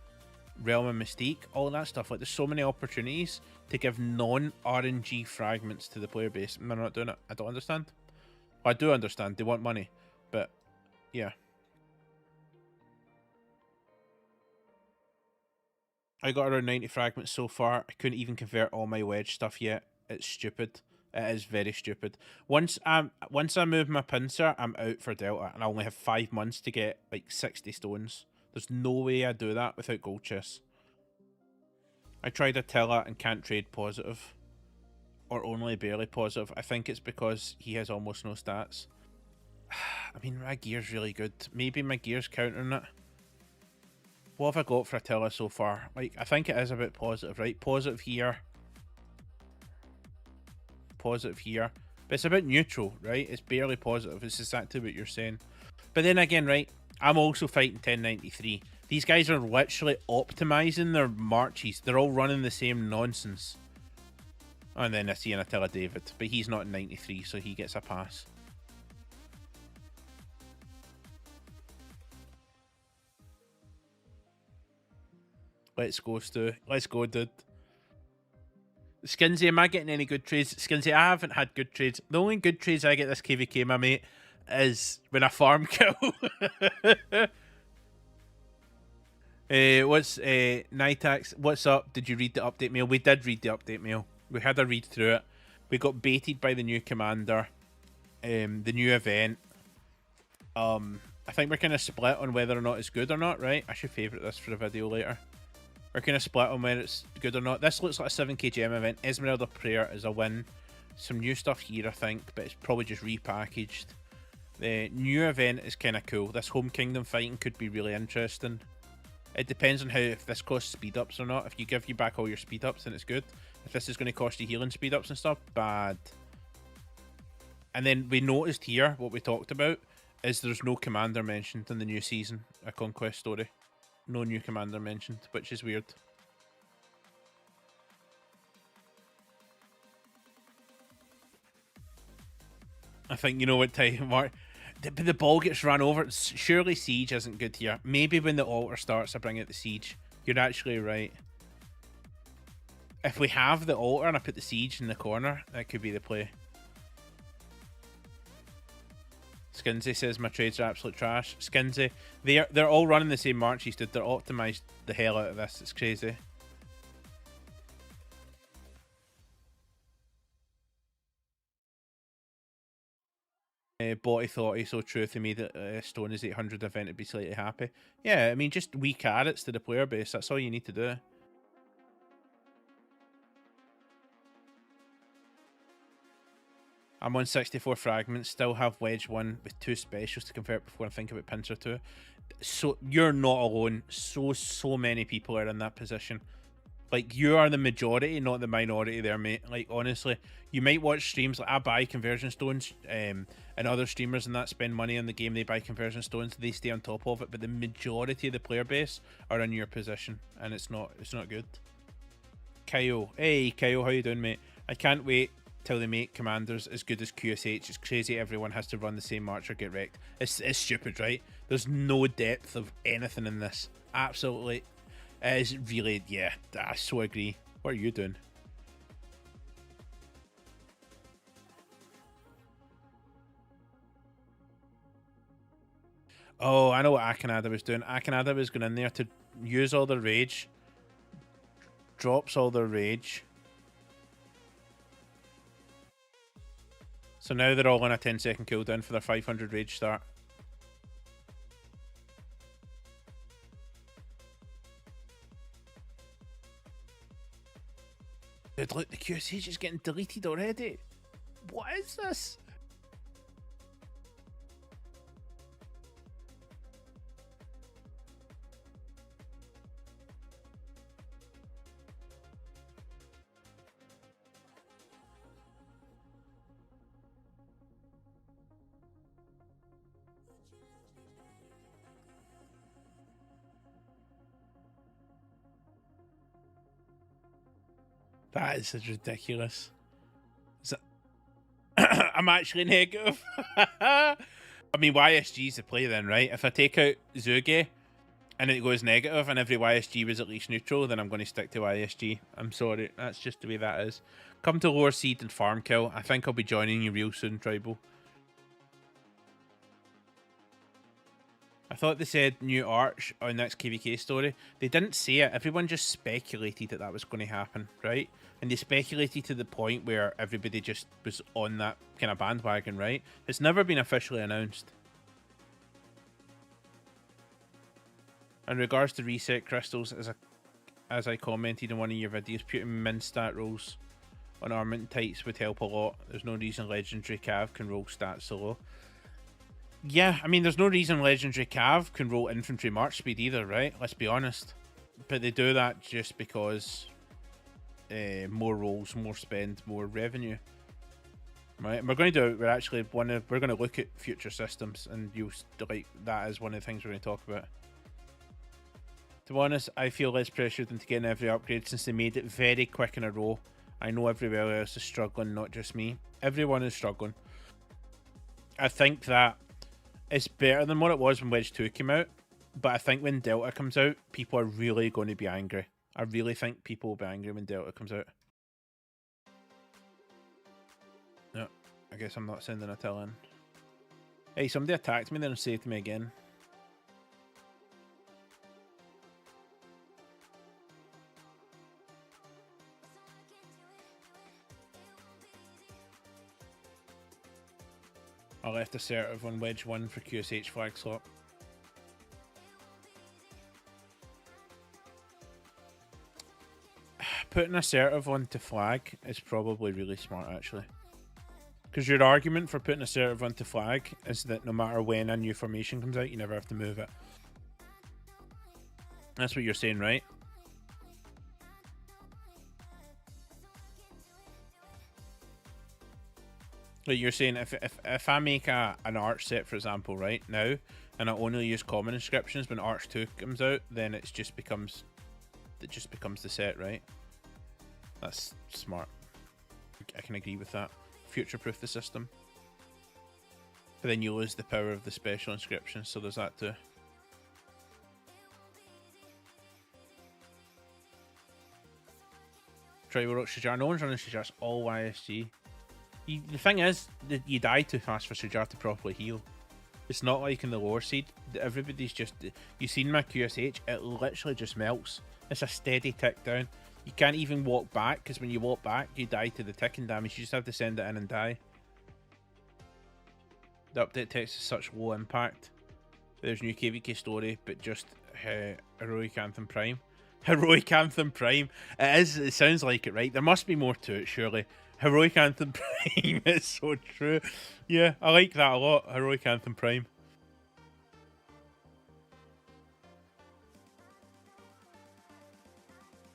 Realm and Mystique? All that stuff. Like, there's so many opportunities to give non-RNG fragments to the player base, and they're not doing it. I don't understand. Well, I do understand. They want money. But, yeah. I got around 90 fragments so far. I couldn't even convert all my wedge stuff yet. It's stupid. It is very stupid. Once I move my pincer, I'm out for Delta, and I only have 5 months to get like 60 stones. There's no way I do that without gold chests. I tried Attila and can't trade positive, or only barely positive. I think it's because he has almost no stats. I mean, my gear's really good. Maybe my gear's countering it. What have I got for Attila so far? Like, I think it is a bit positive, right? Positive here. Positive here. But it's a bit neutral, right? It's barely positive. It's exactly what you're saying. But then again, right? I'm also fighting 1093. These guys are literally optimizing their marches. They're all running the same nonsense. And then I see an Attila David. But he's not in 93, so he gets a pass. Let's go, Stu. Let's go, dude. Skinsy, am I getting any good trades? Skinsy, I haven't had good trades. The only good trades I get this KvK, my mate, is when I farm kill. What's Nitax? What's up? Did you read the update mail? We did read the update mail. We had a read through it. We got baited by the new commander, the new event. I think we're kind of split on whether or not it's good or not, right? I should favourite this for a video later. We're kind of split on whether it's good or not. This looks like a 7k gem event. Esmeralda Prayer is a win. Some new stuff here, I think, but it's probably just repackaged. The new event is kind of cool. This home kingdom fighting could be really interesting. It depends on if this costs speed ups or not. If you give you back all your speed ups, then it's good. If this is going to cost you healing speed ups and stuff, bad. And then we noticed here, what we talked about, is there's no commander mentioned in the new season, a conquest story. No new commander mentioned, which is weird. I think you know what time, Mark. The ball gets run over. Surely siege isn't good here. Maybe when the altar starts, I bring out the siege. You're actually right. If we have the altar and I put the siege in the corner, that could be the play. Skinsy says my trades are absolute trash. Skinsy, they're all running the same marches, dude. They're optimized the hell out of this. It's crazy. Botty thought he's so true to me that Stone is 800 event to be slightly happy. Yeah, I mean, just weak carrots to the player base. That's all you need to do. I'm on 64 fragments, still have wedge 1 with 2 specials to convert before I think about pincer 2. So you're not alone. So many people are in that position. Like, you are the majority, not the minority there, mate. Like, honestly, you might watch streams like I buy conversion stones, and other streamers and that spend money on the game, they buy conversion stones, they stay on top of it, but the majority of the player base are in your position, and it's not good. Kyle, hey Kyle, how you doing, mate? I can't wait till they make commanders as good as QSH. It's crazy everyone has to run the same march or get wrecked. It's stupid, right? There's no depth of anything in this. Absolutely. It's really, yeah, I so agree. What are you doing? Oh, I know what Akanada was doing. Akanada was going in there to use all the rage. Drops all their rage. So now they're all on a 10-second cooldown for their 500 rage start. Dude, look, the QSH is getting deleted already. What is this? That is just ridiculous. Is that... I'm actually negative. I mean, YSG is the play then, right? If I take out Zuge and it goes negative and every YSG was at least neutral, then I'm going to stick to YSG. I'm sorry. That's just the way that is. Come to lower seed and farm kill. I think I'll be joining you real soon, Tribal. I thought they said new arch on next KvK story. They didn't say it. Everyone just speculated that was going to happen, right? And they speculated to the point where everybody just was on that kind of bandwagon, right? It's never been officially announced. In regards to reset crystals, as I commented in one of your videos, putting min stat rolls on armament tights would help a lot. There's no reason legendary cav can roll stats so low. Yeah, I mean, there's no reason legendary cav can roll infantry march speed either, right? Let's be honest. But they do that just because more rolls, more spend, more revenue. Right? And we're going to do it. We're going to look at future systems, and that is one of the things we're going to talk about. To be honest, I feel less pressured into getting every upgrade since they made it very quick in a row. I know everywhere else is struggling, not just me. Everyone is struggling. I think that it's better than what it was when Wedge 2 came out, but I think when Delta comes out, people are really going to be angry. I really think people will be angry when Delta comes out. No, I guess I'm not sending a tell in. Hey, somebody attacked me then and saved me again. I left assertive on wedge 1 for QSH flag slot. Putting assertive onto flag is probably really smart, actually. Because your argument for putting assertive onto flag is that no matter when a new formation comes out, you never have to move it. That's what you're saying, right? Like you're saying, if I make an arch set, for example, right now, and I only use common inscriptions when Arch 2 comes out, then it just becomes the set, right? That's smart. I can agree with that. Future-proof the system. But then you lose the power of the special inscriptions, so there's that too. Tribal Rock Shajar. No one's running Shajar. All YSG. The thing is, you die too fast for Shajar to properly heal. It's not like in the lower seed. Everybody's just... You've seen my QSH, it literally just melts. It's a steady tick down. You can't even walk back, because when you walk back, you die to the ticking damage. You just have to send it in and die. The update text is such low impact. There's new KvK story, but just Heroic Anthem Prime. Heroic Anthem Prime. It is. It sounds like it, right? There must be more to it, surely. Heroic Anthem Prime is so true. Yeah, I like that a lot. Heroic Anthem Prime.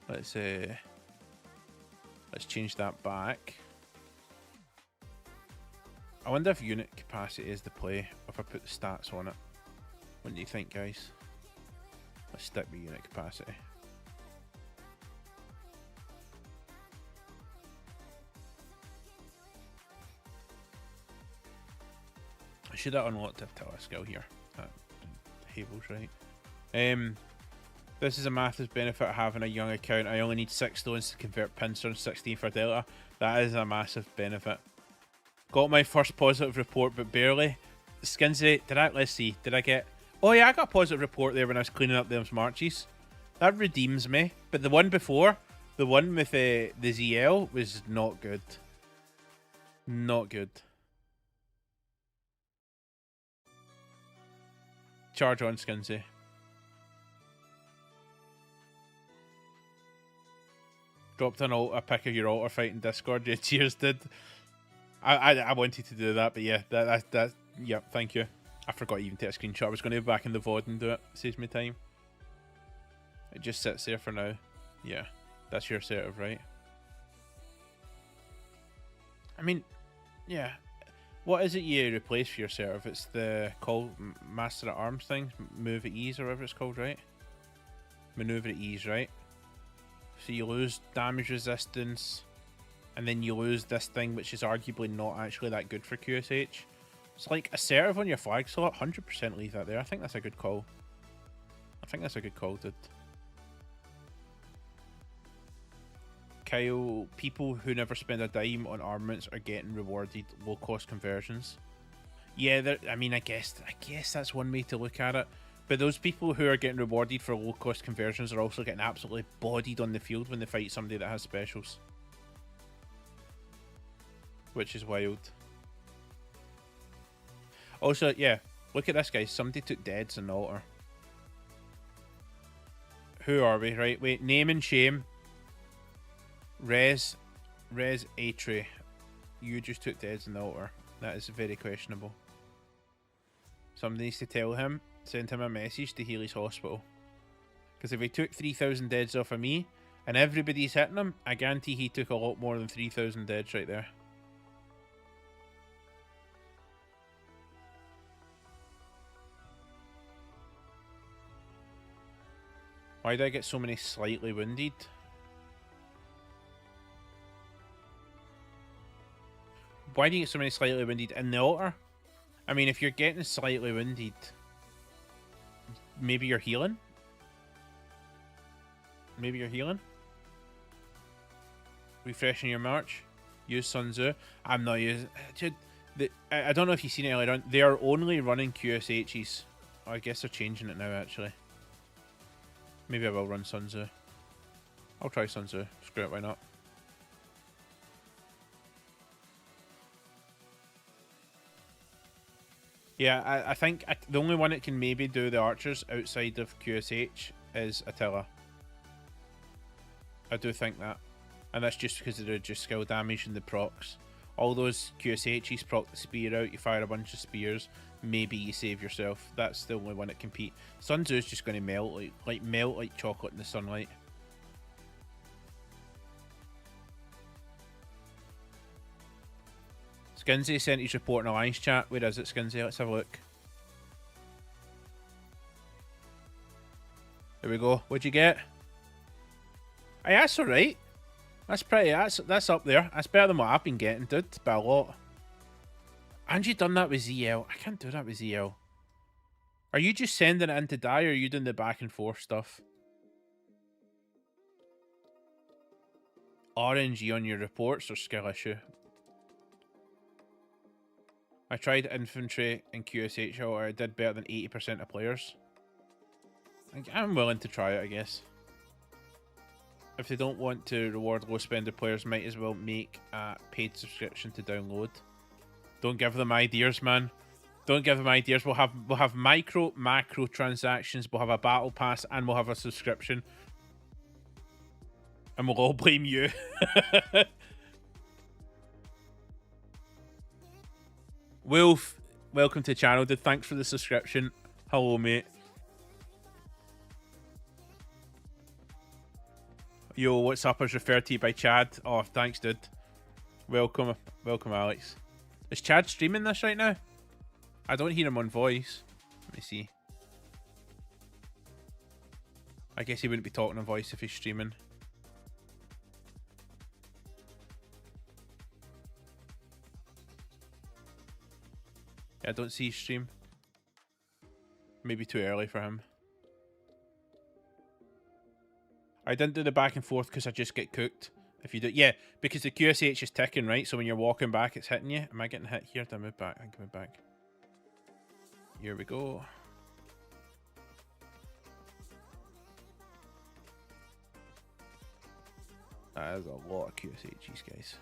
Let's change that back. I wonder if unit capacity is the play if I put the stats on it. What do you think, guys? Let's stick with unit capacity. I should have unlocked a skill here. Havel's right. This is a massive benefit of having a young account. I only need 6 stones to convert pincer and 16 for Delta. That is a massive benefit. Got my first positive report, but barely. Skinsy, let's see, did I get... Oh yeah, I got a positive report there when I was cleaning up those marches. That redeems me. But the one before, the one with the ZL was not good. Not good. Charge on, Skinsy. Dropped a pic of your altar fight in Discord. Yeah, cheers, did. I wanted to do that, but yeah, yeah, thank you. I forgot to even take a screenshot. I was going to go back in the VOD and do it. Saves me time. It just sits there for now. Yeah, that's your assertive, right? I mean, yeah. What is it you replace for your assertive? It's the Master at Arms thing, move at ease or whatever it's called, right? Maneuver at ease, right? So you lose damage resistance, and then you lose this thing, which is arguably not actually that good for QSH. It's like assertive on your flag slot, 100% leave that there. I think that's a good call. I think that's a good call, dude. Kyle, people who never spend a dime on armaments are getting rewarded low-cost conversions. Yeah, I mean, I guess that's one way to look at it. But those people who are getting rewarded for low-cost conversions are also getting absolutely bodied on the field when they fight somebody that has specials. Which is wild. Also, yeah, look at this, guys. Somebody took deads in the altar. Who are we? Right, wait, name and shame. Res Atre. You just took deads in the altar. That is very questionable. Somebody needs to tell him, send him a message to heal his hospital. Because if he took 3,000 deads off of me, and everybody's hitting him, I guarantee he took a lot more than 3,000 deads right there. Why do I get so many slightly wounded? Why do you get so many slightly wounded in the altar? I mean, if you're getting slightly wounded, maybe you're healing? Maybe you're healing? Refreshing your march? Use Sun Tzu? I'm not using... I don't know if you've seen it earlier on. They are only running QSHs. Oh, I guess they're changing it now, actually. Maybe I will run Sun Tzu. I'll try Sun Tzu. Screw it, why not? Yeah, I think the only one that can maybe do the archers outside of QSH is Attila. I do think that. And that's just because of the reduced skill damage and the procs. All those QSHs proc the spear out, you fire a bunch of spears, maybe you save yourself. That's the only one that compete. Sun Tzu is just going to melt like chocolate in the sunlight. Skinsy sent his report in Alliance chat. Where is it, Skinsy? Let's have a look. There we go. What'd you get? Hey, that's alright. That's pretty. That's up there. That's better than what I've been getting, dude. By a lot. And you done that with ZL. I can't do that with ZL. Are you just sending it in to die, or are you doing the back and forth stuff? RNG on your reports or skill issue? I tried infantry in QSH, or I did better than 80% of players. I'm willing to try it, I guess. If they don't want to reward low spender players, might as well make a paid subscription to download. Don't give them ideas, man. Don't give them ideas. We'll have micro, macro transactions. We'll have a battle pass, and we'll have a subscription. And we'll all blame you. Wolf, welcome to the channel, dude. Thanks for the subscription. Hello, mate. Yo, what's up? I was referred to you by Chad. Oh, thanks, dude. Welcome, Alex. Is Chad streaming this right now? I don't hear him on voice. Let me see. I guess he wouldn't be talking on voice if he's streaming. Yeah, I don't see his stream. Maybe too early for him. I didn't do the back and forth because I just get cooked. If you do, yeah, because the QSH is ticking, right? So when you're walking back, it's hitting you. Am I getting hit here? Did I move back? I think I move back. Here we go. That is a lot of QSHs, guys.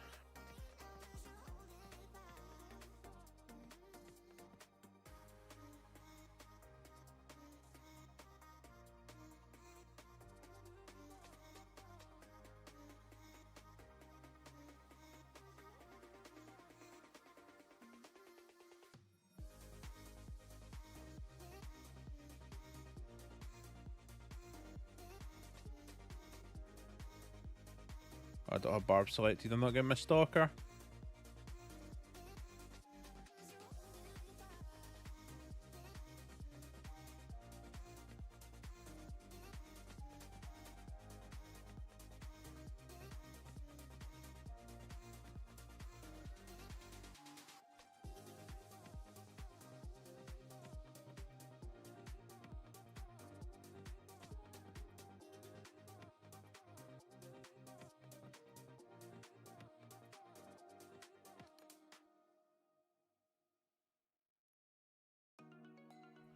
I don't have Barb selected. I'm not getting my stalker.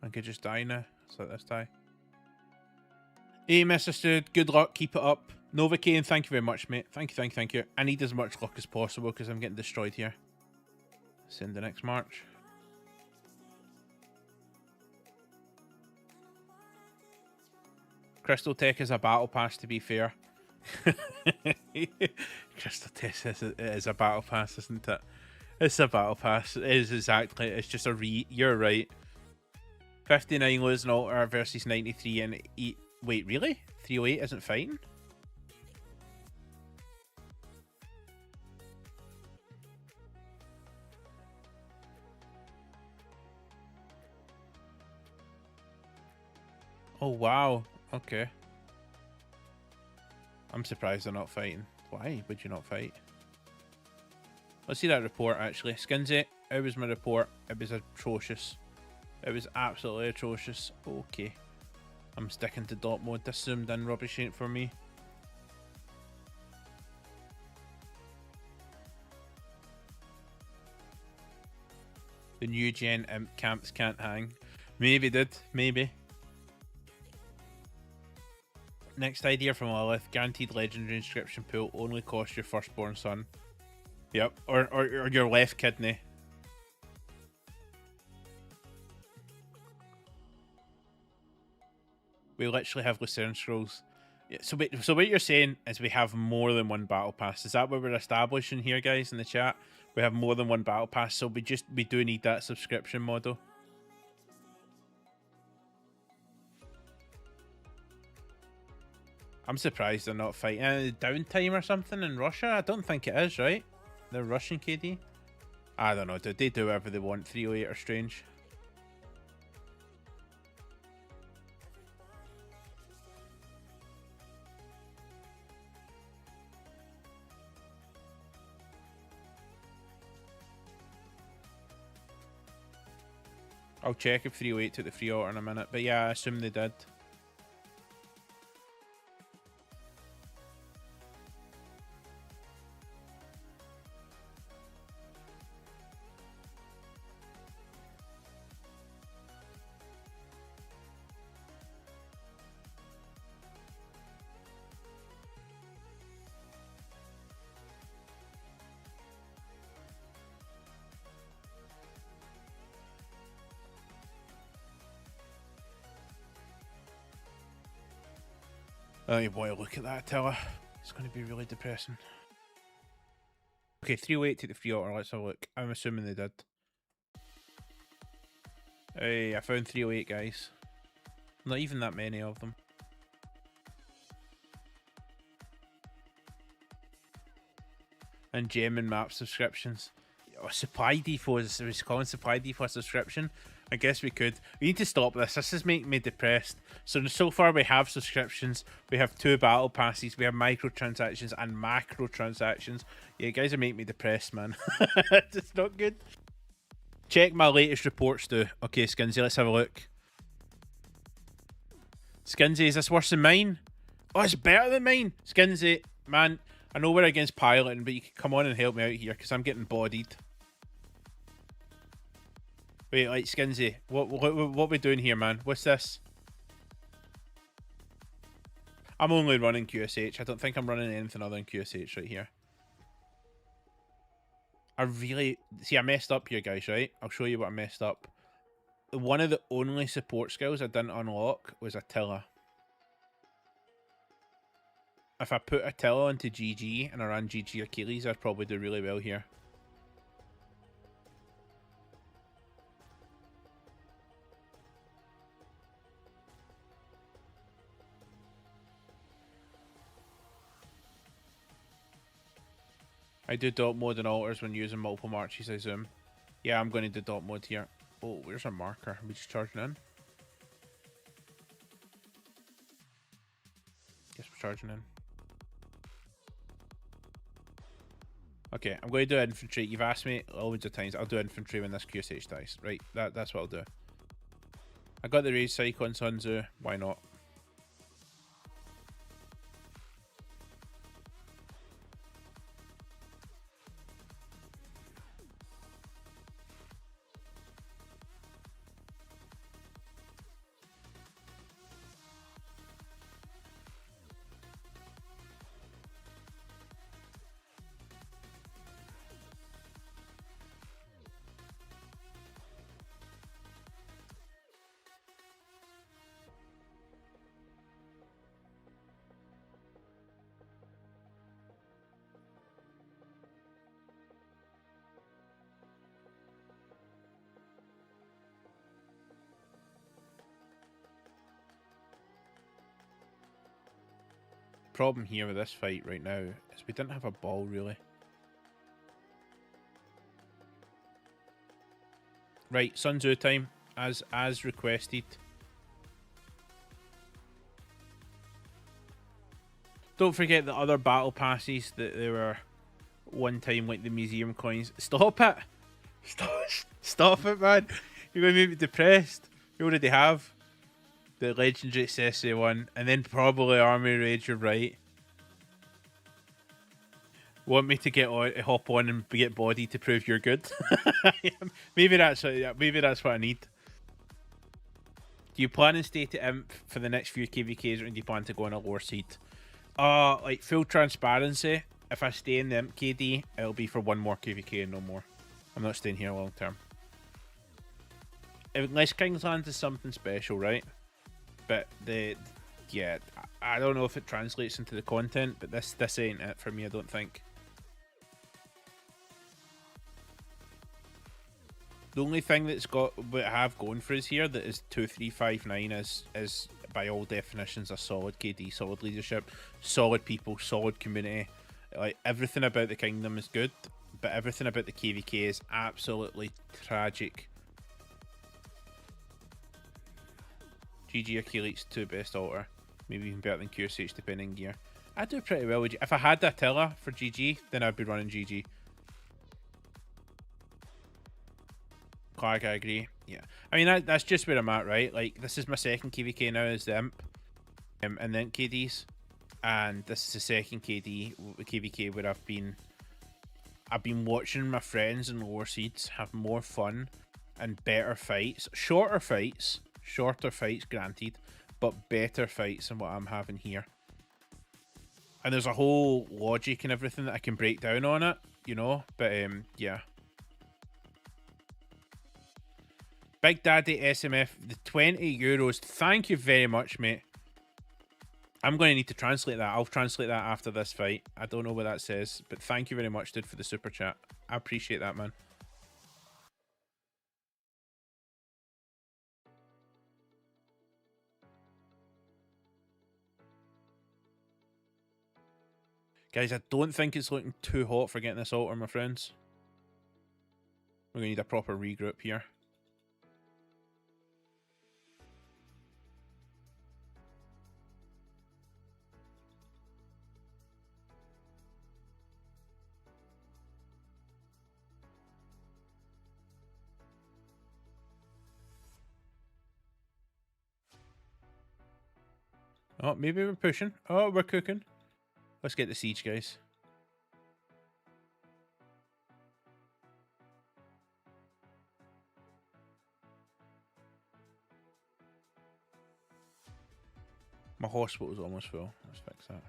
I could just die now. Let's let this die. Hey, Mr. Stud, good luck. Keep it up. Novocaine, thank you very much, mate. Thank you. I need as much luck as possible because I'm getting destroyed here. Send the next march. Crystal Tech is a battle pass, to be fair. Crystal Tech is a battle pass, isn't it? It's a battle pass. It is exactly. It's just a You're right. 59 losing altar versus 93 and 8. Wait, really? 308 isn't fighting? Oh, wow. Okay. I'm surprised they're not fighting. Why would you not fight? Let's see that report, actually. Skinsy, how was my report? It was atrocious. It was absolutely atrocious. Okay. I'm sticking to dot mode. This zoomed in rubbish ain't for me. The new gen imp camps can't hang. Maybe, dude. Maybe. Next idea from Lilith. Guaranteed legendary inscription pool. Only cost your firstborn son. Yep. Or your left kidney. We literally have Lucerne Scrolls. Yeah, so what you're saying is we have more than one battle pass. Is that what we're establishing here, guys, in the chat? We have more than one battle pass, so we do need that subscription model. I'm surprised they're not fighting downtime or something in Russia. I don't think it is, right? They're Russian KD. I don't know, dude. They do whatever they want. 308 are strange. I'll check if 308 took the free order in a minute. But yeah, I assume they did. Oh boy, look at that tower. It's going to be really depressing. Okay, 308 to the free order. Let's have a look. I'm assuming they did. Hey, I found 308, guys. Not even that many of them. And gem and map subscriptions. Oh, supply defaults. I was calling supply default subscription. I guess we could. We need to stop this. This is making me depressed. So far we have subscriptions. We have 2 battle passes. We have microtransactions and macro transactions. Yeah, you guys are making me depressed, man. It's not good. Check my latest reports, too. Okay, Skinsy, let's have a look. Skinsy, is this worse than mine? Oh, it's better than mine. Skinsy, man, I know we're against piloting, but you can come on and help me out here because I'm getting bodied. Wait, like, Skinsy, what we doing here, man? What's this? I'm only running QSH. I don't think I'm running anything other than QSH right here. I messed up here, guys, right? I'll show you what I messed up. One of the only support skills I didn't unlock was Attila. If I put Attila into GG and I ran GG Achilles, I'd probably do really well here. I do dot mode and alters when using multiple marches, I assume. Yeah, I'm going to do dot mode here. Oh, where's our marker? Are we just charging in? Guess we're charging in. Okay, I'm going to do infantry. You've asked me loads of times. I'll do infantry when this QSH dies. Right, that's what I'll do. I got the raise cycle on Sun Tzu. Why not? Problem here with this fight right now is we didn't have a ball really. Right, Sun Tzu time as requested. Don't forget the other battle passes that they were one time like the museum coins. Stop it! Stop it, man! You're gonna make me depressed. You already have the legendary accessory one, and then probably Army Rage. You're right. Want me to hop on and get body to prove you're good? Maybe that's what I need. Do you plan to stay to imp for the next few KvKs, or do you plan to go on a lower seed? Like full transparency. If I stay in the imp KD, it'll be for one more KvK and no more. I'm not staying here long term. Unless King's Land is something special, right? but yeah, I don't know if it translates into the content, but this ain't it for me, I don't think. The only thing that's got what I have going for us here that is 2359 is by all definitions a solid KD, solid leadership, solid people, solid community. Like everything about the kingdom is good, but everything about the KvK is absolutely tragic. GG Achilles 2 best altar. Maybe even better than QSH depending gear. I do pretty well with if I had Attila for GG, then I'd be running GG. Clark, I agree. Yeah, I mean that's just where I'm at, right? Like this is my second KvK now as the imp, and then KDs, and this is the second KvK where I've been watching my friends in lower seeds have more fun and better fights, shorter fights granted, but better fights than what I'm having here. And there's a whole logic and everything that I can break down on it, you know. But yeah. Big Daddy SMF, the €20. Thank you very much, mate. I'm going to need to translate that. I'll translate that after this fight. I don't know what that says, but thank you very much, dude, for the super chat. I appreciate that, man. Guys, I don't think it's looking too hot for getting this altar, my friends. We're going to need a proper regroup here. Oh, maybe we're pushing. Oh, we're cooking. Let's get the siege, guys. My hospital's almost full. Let's fix that.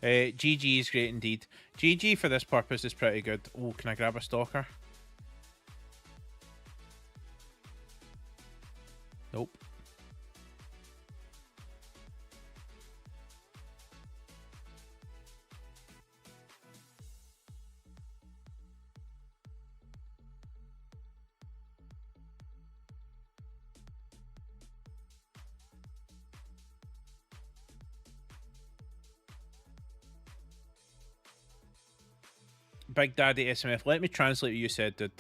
GG is great indeed. GG for this purpose is pretty good. Oh, can I grab a stalker? Nope. Big Daddy SMF, let me translate what you said, dude.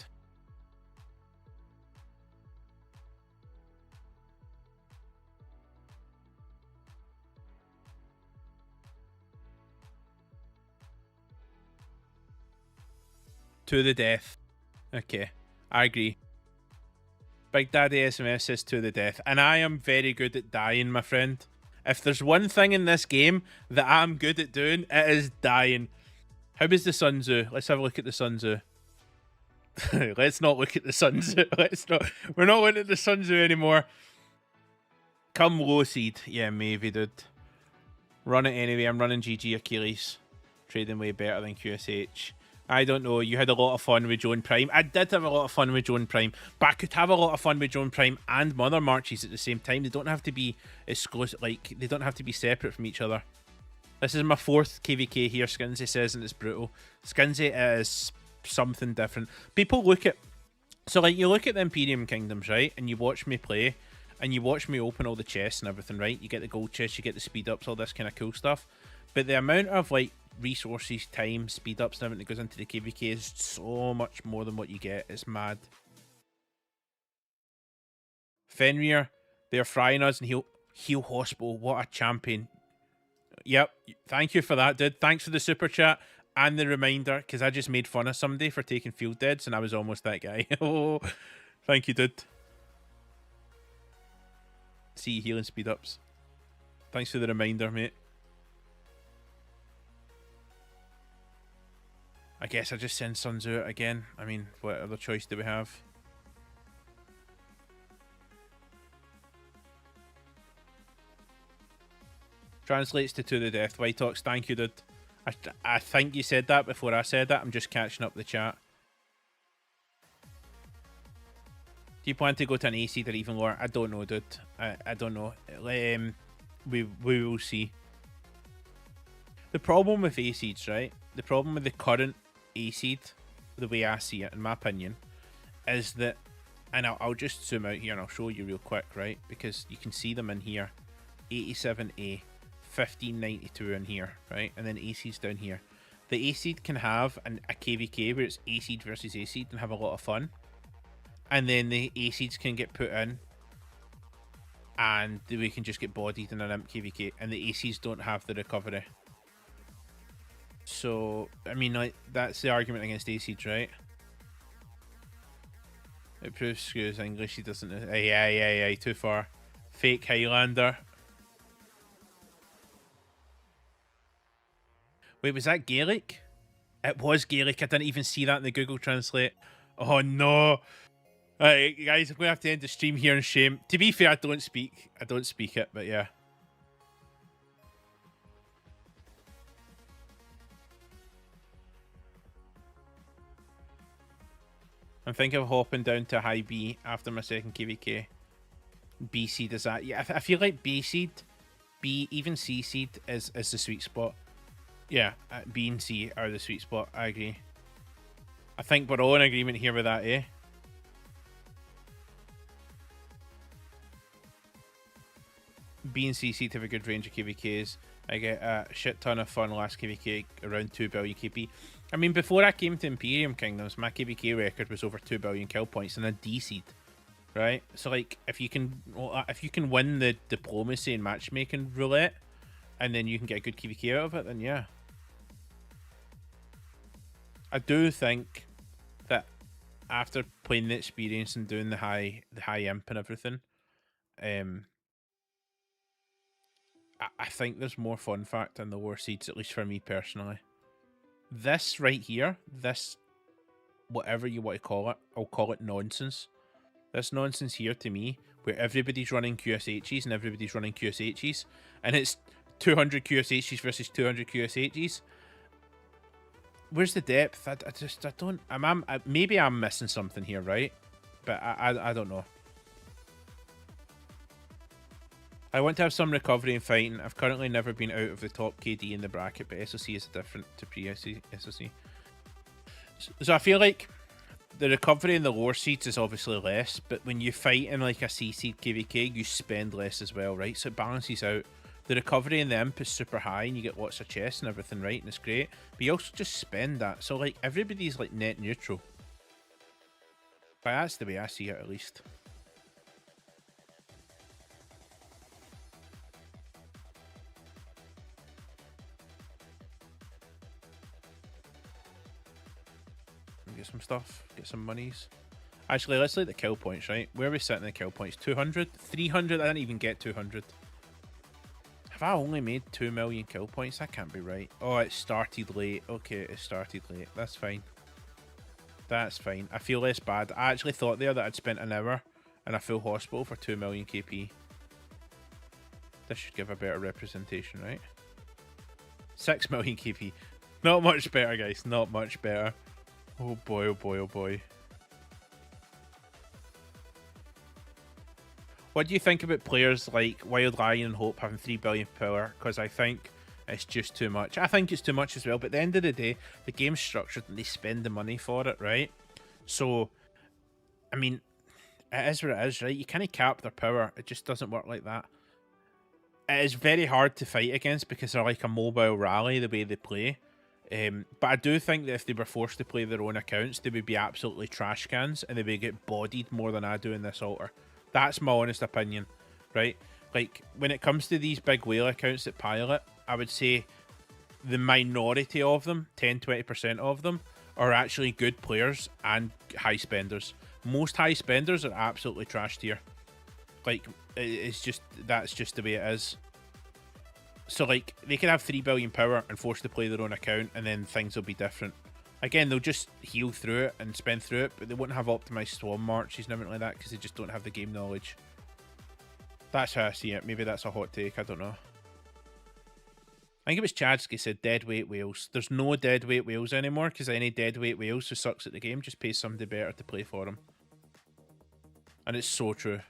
To the death. Okay, I agree. Big Daddy SMF says to the death. And I am very good at dying, my friend. If there's one thing in this game that I'm good at doing, it is dying. How is the Sun Tzu? Let's have a look at the Sun Tzu. Let's not look at the Sun Tzu. Let's not. We're not looking at the Sun Tzu anymore. Come low seed. Yeah, maybe, dude. Run it anyway. I'm running GG Achilles. Trading way better than QSH. I don't know. You had a lot of fun with Joan Prime. I did have a lot of fun with Joan Prime, but I could have a lot of fun with Joan Prime and Mother Marches at the same time. They don't have to be exclusive. Like, they don't have to be separate from each other. This is my 4th KvK here, Skinsey says, and it's brutal. Skinsey is something different. People look at... So, like, you look at the Imperium Kingdoms, right? And you watch me play, and you watch me open all the chests and everything, right? You get the gold chests, you get the speed-ups, all this kind of cool stuff. But the amount of, like, resources, time, speed-ups, and everything that goes into the KvK is so much more than what you get. It's mad. Fenrir, they're frying us, and heal hospital. What a champion. Yep, thank you for that, dude. Thanks for the super chat and the reminder, because I just made fun of somebody for taking field deads, and I was almost that guy. Oh, thank you, dude. See you healing speed ups. Thanks for the reminder, mate. I guess I just send Sun Tzu again. I mean, what other choice do we have? Translates to the death. White Ox, thank you, dude. I think you said that before I said that. I'm just catching up the chat. Do you plan to go to an AC or even lower? I don't know, dude. I don't know. We will see. The problem with A-Seeds, right? The problem with the current A-Seed, the way I see it, in my opinion, is that, and I'll just zoom out here and I'll show you real quick, right? Because you can see them in here. 87A, 1592 in here, right? And then A-Seeds down here. The A-Seed can have a KvK where it's A-Seed versus A-Seed and have a lot of fun. And then the A-Seeds can get put in and we can just get bodied in an imp KvK, and the A-Seeds don't have the recovery. So, I mean, like, that's the argument against A-Seeds, right? It proves Screw's English, he doesn't... Yeah, too far. Fake Highlander. Wait, was that Gaelic? It was Gaelic, I didn't even see that in the Google Translate. Oh, no. Alright, guys, I'm going to have to end the stream here in shame. To be fair, I don't speak it, but yeah. I'm thinking of hopping down to high B after my second KvK. B seed is that? Yeah, I feel like B seed, B, even C seed is the sweet spot. Yeah, B and C are the sweet spot. I agree. I think we're all in agreement here with that, eh? B and C seed have a good range of KvKs. I get a shit ton of fun last KvK, around 2 billion KP. I mean, before I came to Imperium Kingdoms, my KvK record was over 2 billion kill points and a D seed, right? So like, if you can win the diplomacy and matchmaking roulette, and then you can get a good KvK out of it, then yeah. I do think that after playing the experience and doing the high imp and everything, I think there's more fun factor in the lower seeds, at least for me personally. This right here, this, whatever you want to call it, I'll call it nonsense. This nonsense here to me, where everybody's running QSHs and everybody's running QSHs, and it's 200 QSHs versus 200 QSHs. Where's the depth? I don't, maybe I'm missing something here, right? But I don't know. I want to have some recovery in fighting. I've currently never been out of the top KD in the bracket, but SOC is different to pre-SOC. So I feel like the recovery in the lower seeds is obviously less, but when you fight in like a C seed KvK, you spend less as well, right? So it balances out. The recovery in the imp is super high and you get lots of chests and everything, right? And it's great. But you also just spend that. So like everybody's like net neutral. But that's the way I see it, at least. Get some stuff, get some monies. Actually, let's look at the kill points, right? Where are we sitting in the kill points? 200? 300? I didn't even get 200. Have I only made 2 million kill points? That can't be right. Oh, it started late. Okay, it started late. That's fine. That's fine. I feel less bad. I actually thought there that I'd spent an hour in a full hospital for 2 million KP. This should give a better representation, right? 6 million KP. Not much better, guys. Not much better. Oh boy, oh boy, oh boy. What do you think about players like Wild Lion and Hope having 3 billion power? Because I think it's just too much. I think it's too much as well, but at the end of the day, the game's structured and they spend the money for it, right? So, I mean, it is what it is, right? You can't cap their power. It just doesn't work like that. It is very hard to fight against because they're like a mobile rally the way they play. But I do think that if they were forced to play their own accounts, they would be absolutely trash cans and they would get bodied more than I do in this altar. That's my honest opinion, right? Like, when it comes to these big whale accounts that pilot, I would say the minority of them, 10-20% of them, are actually good players and high spenders. Most high spenders are absolutely trash tier. Like, it's just, that's just the way it is. So, like, they could have 3 billion power and forced to play their own account, and then things will be different. Again, they'll just heal through it and spend through it, but they won't have optimized swarm marches and everything like that because they just don't have the game knowledge. That's how I see it. Maybe that's a hot take. I don't know. I think it was Chadsky said deadweight whales. There's no deadweight whales anymore because any deadweight whales who sucks at the game just pays somebody better to play for them. And it's so true.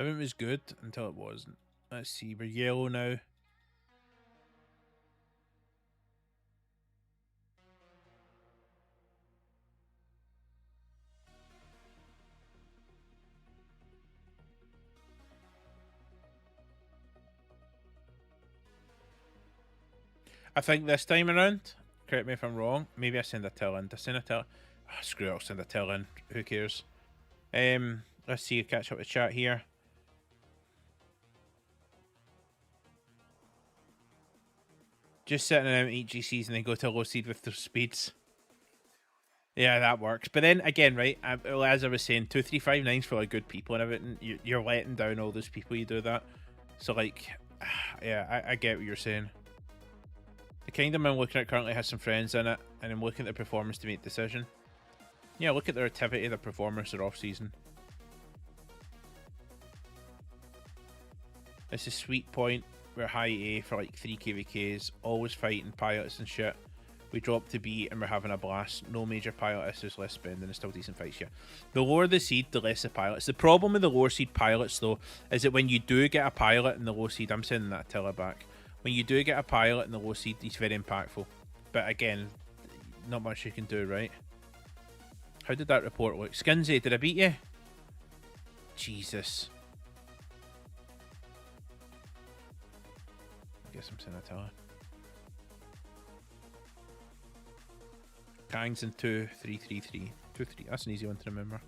Everything was good until it wasn't. Let's see, we're yellow now. I think this time around, correct me if I'm wrong, maybe I send a tell in. I send a tell. Oh, screw it, I'll send a tell in. Who cares? Let's see, catch up with chat here. Just sitting out each GCs and then go to a low seed with their speeds. Yeah, that works. But then again, right, as I was saying, 2359's for like good people and everything. You're letting down all those people you do that. So like, yeah, I get what you're saying. The kingdom I'm looking at currently has some friends in it, and I'm looking at their performance to make a decision. Yeah, look at their activity, their performance, their off season. This is sweet point. We're high A for like 3 KvKs, always fighting pilots and shit. We drop to B and we're having a blast. No major pilot issues, less spending, and still decent fights, yeah. The lower the seed, the less the pilots. The problem with the lower seed pilots, though, is that when you do get a pilot in the low seed, I'm sending that tiller back. When you do get a pilot in the low seed, he's very impactful. But again, not much you can do, right? How did that report look? Skinsy, did I beat you? Jesus. I guess I'm sending a tiller. Kang's in 2-3-3-3. 2-3. That's an easy one to remember.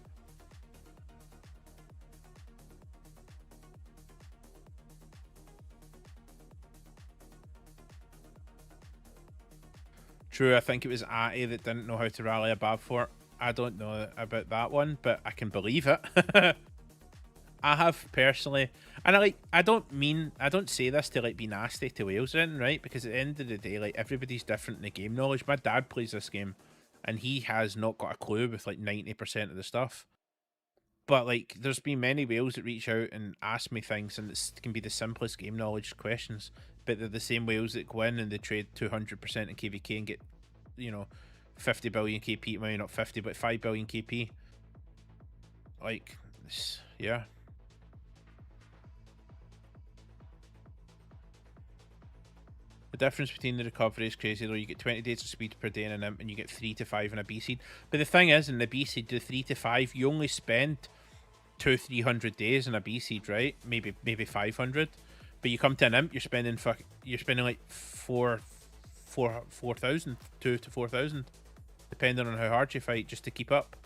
True, I think it was Atty that didn't know how to rally a Bab fort. I don't know about that one, but I can believe it. I have personally, and I don't say this to like be nasty to Wales or anything, right? Because at the end of the day, like everybody's different in the game knowledge. My dad plays this game, and he has not got a clue with like 90% of the stuff. But like, there's been many Wales that reach out and ask me things, and it can be the simplest game knowledge questions. But they're the same Wales that go in and they trade 200% in KvK and get, you know, 50 billion KP. Maybe not 50, but 5 billion KP. Like, yeah. The difference between the recovery is crazy though. You get 20 days of speed per day in an imp and you get 3 to 5 in a B seed. But the thing is, in the B seed, the 3 to 5, you only spend 200-300 days in a B seed, right? Maybe 500. But you come to an imp, you're spending like 4,000, 2 to 4,000, depending on how hard you fight, just to keep up.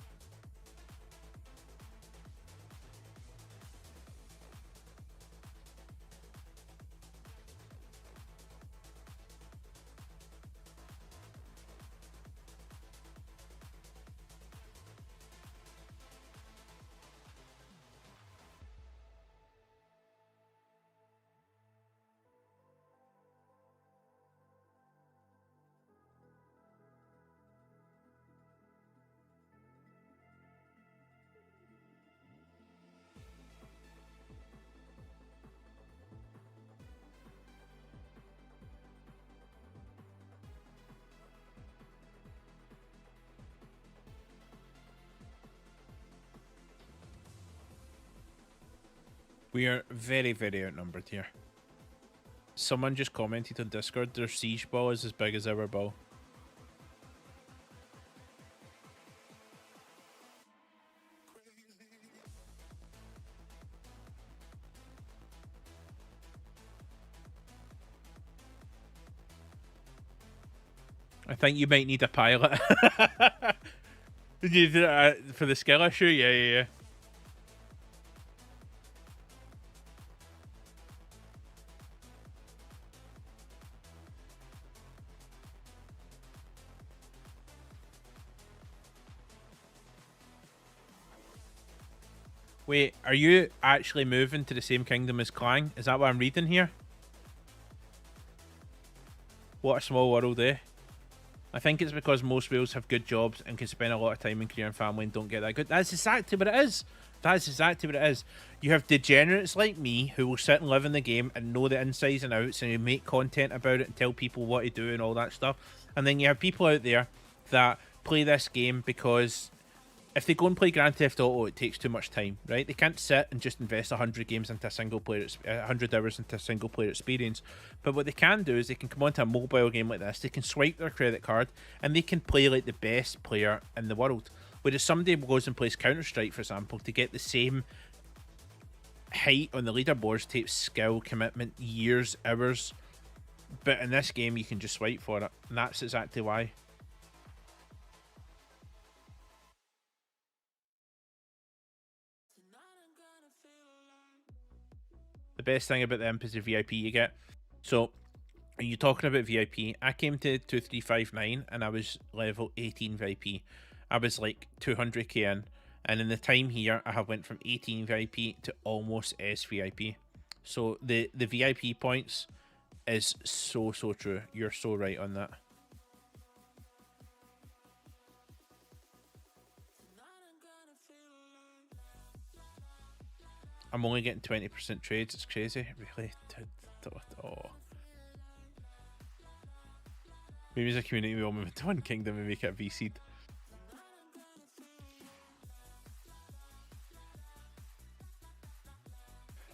We are very, very outnumbered here. Someone just commented on Discord, their siege ball is as big as our ball. I think you might need a pilot. Did you do it for the skill issue? Yeah, yeah, yeah. Wait, are you actually moving to the same kingdom as Clang? Is that what I'm reading here? What a small world, eh? I think it's because most whales have good jobs and can spend a lot of time in career and family and don't get that good. That's exactly what it is. That's exactly what it is. You have degenerates like me who will sit and live in the game and know the insides and outs and make content about it and tell people what to do and all that stuff. And then you have people out there that play this game because if they go and play Grand Theft Auto, it takes too much time, right? They can't sit and just invest 100 games into a single player, 100 hours into a single player experience. But what they can do is they can come onto a mobile game like this, they can swipe their credit card, and they can play like the best player in the world. Whereas somebody goes and plays Counter-Strike, for example, to get the same height on the leaderboards takes skill, commitment, years, hours. But in this game, you can just swipe for it, and that's exactly why. The best thing about the imp is the VIP you get. So, are you talking about VIP? I came to 2359 and I was level 18 VIP. I was like 200k in, and in the time here, I have went from 18 VIP to almost SVIP. So the VIP points is so true. You're so right on that. I'm only getting 20% trades. It's crazy. Really? Oh. Maybe as a community we all move into one kingdom and make it a V-seed.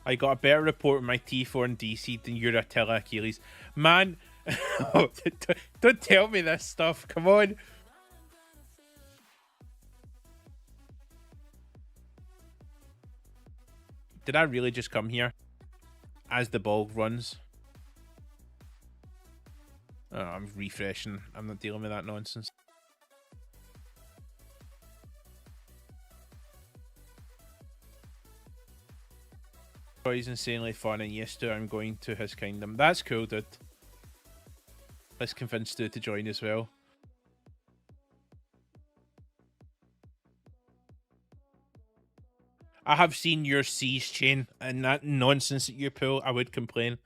I got a better report with my T4 and D seed than your Attila Achilles. Man, don't tell me this stuff. Come on. Did I really just come here as the ball runs? Oh, I'm refreshing. I'm not dealing with that nonsense. He's insanely fun, and yes, Stu, I'm going to his kingdom. That's cool, dude. Let's convince Stu to join as well. I have seen your siege chain and that nonsense that you pull. I would complain.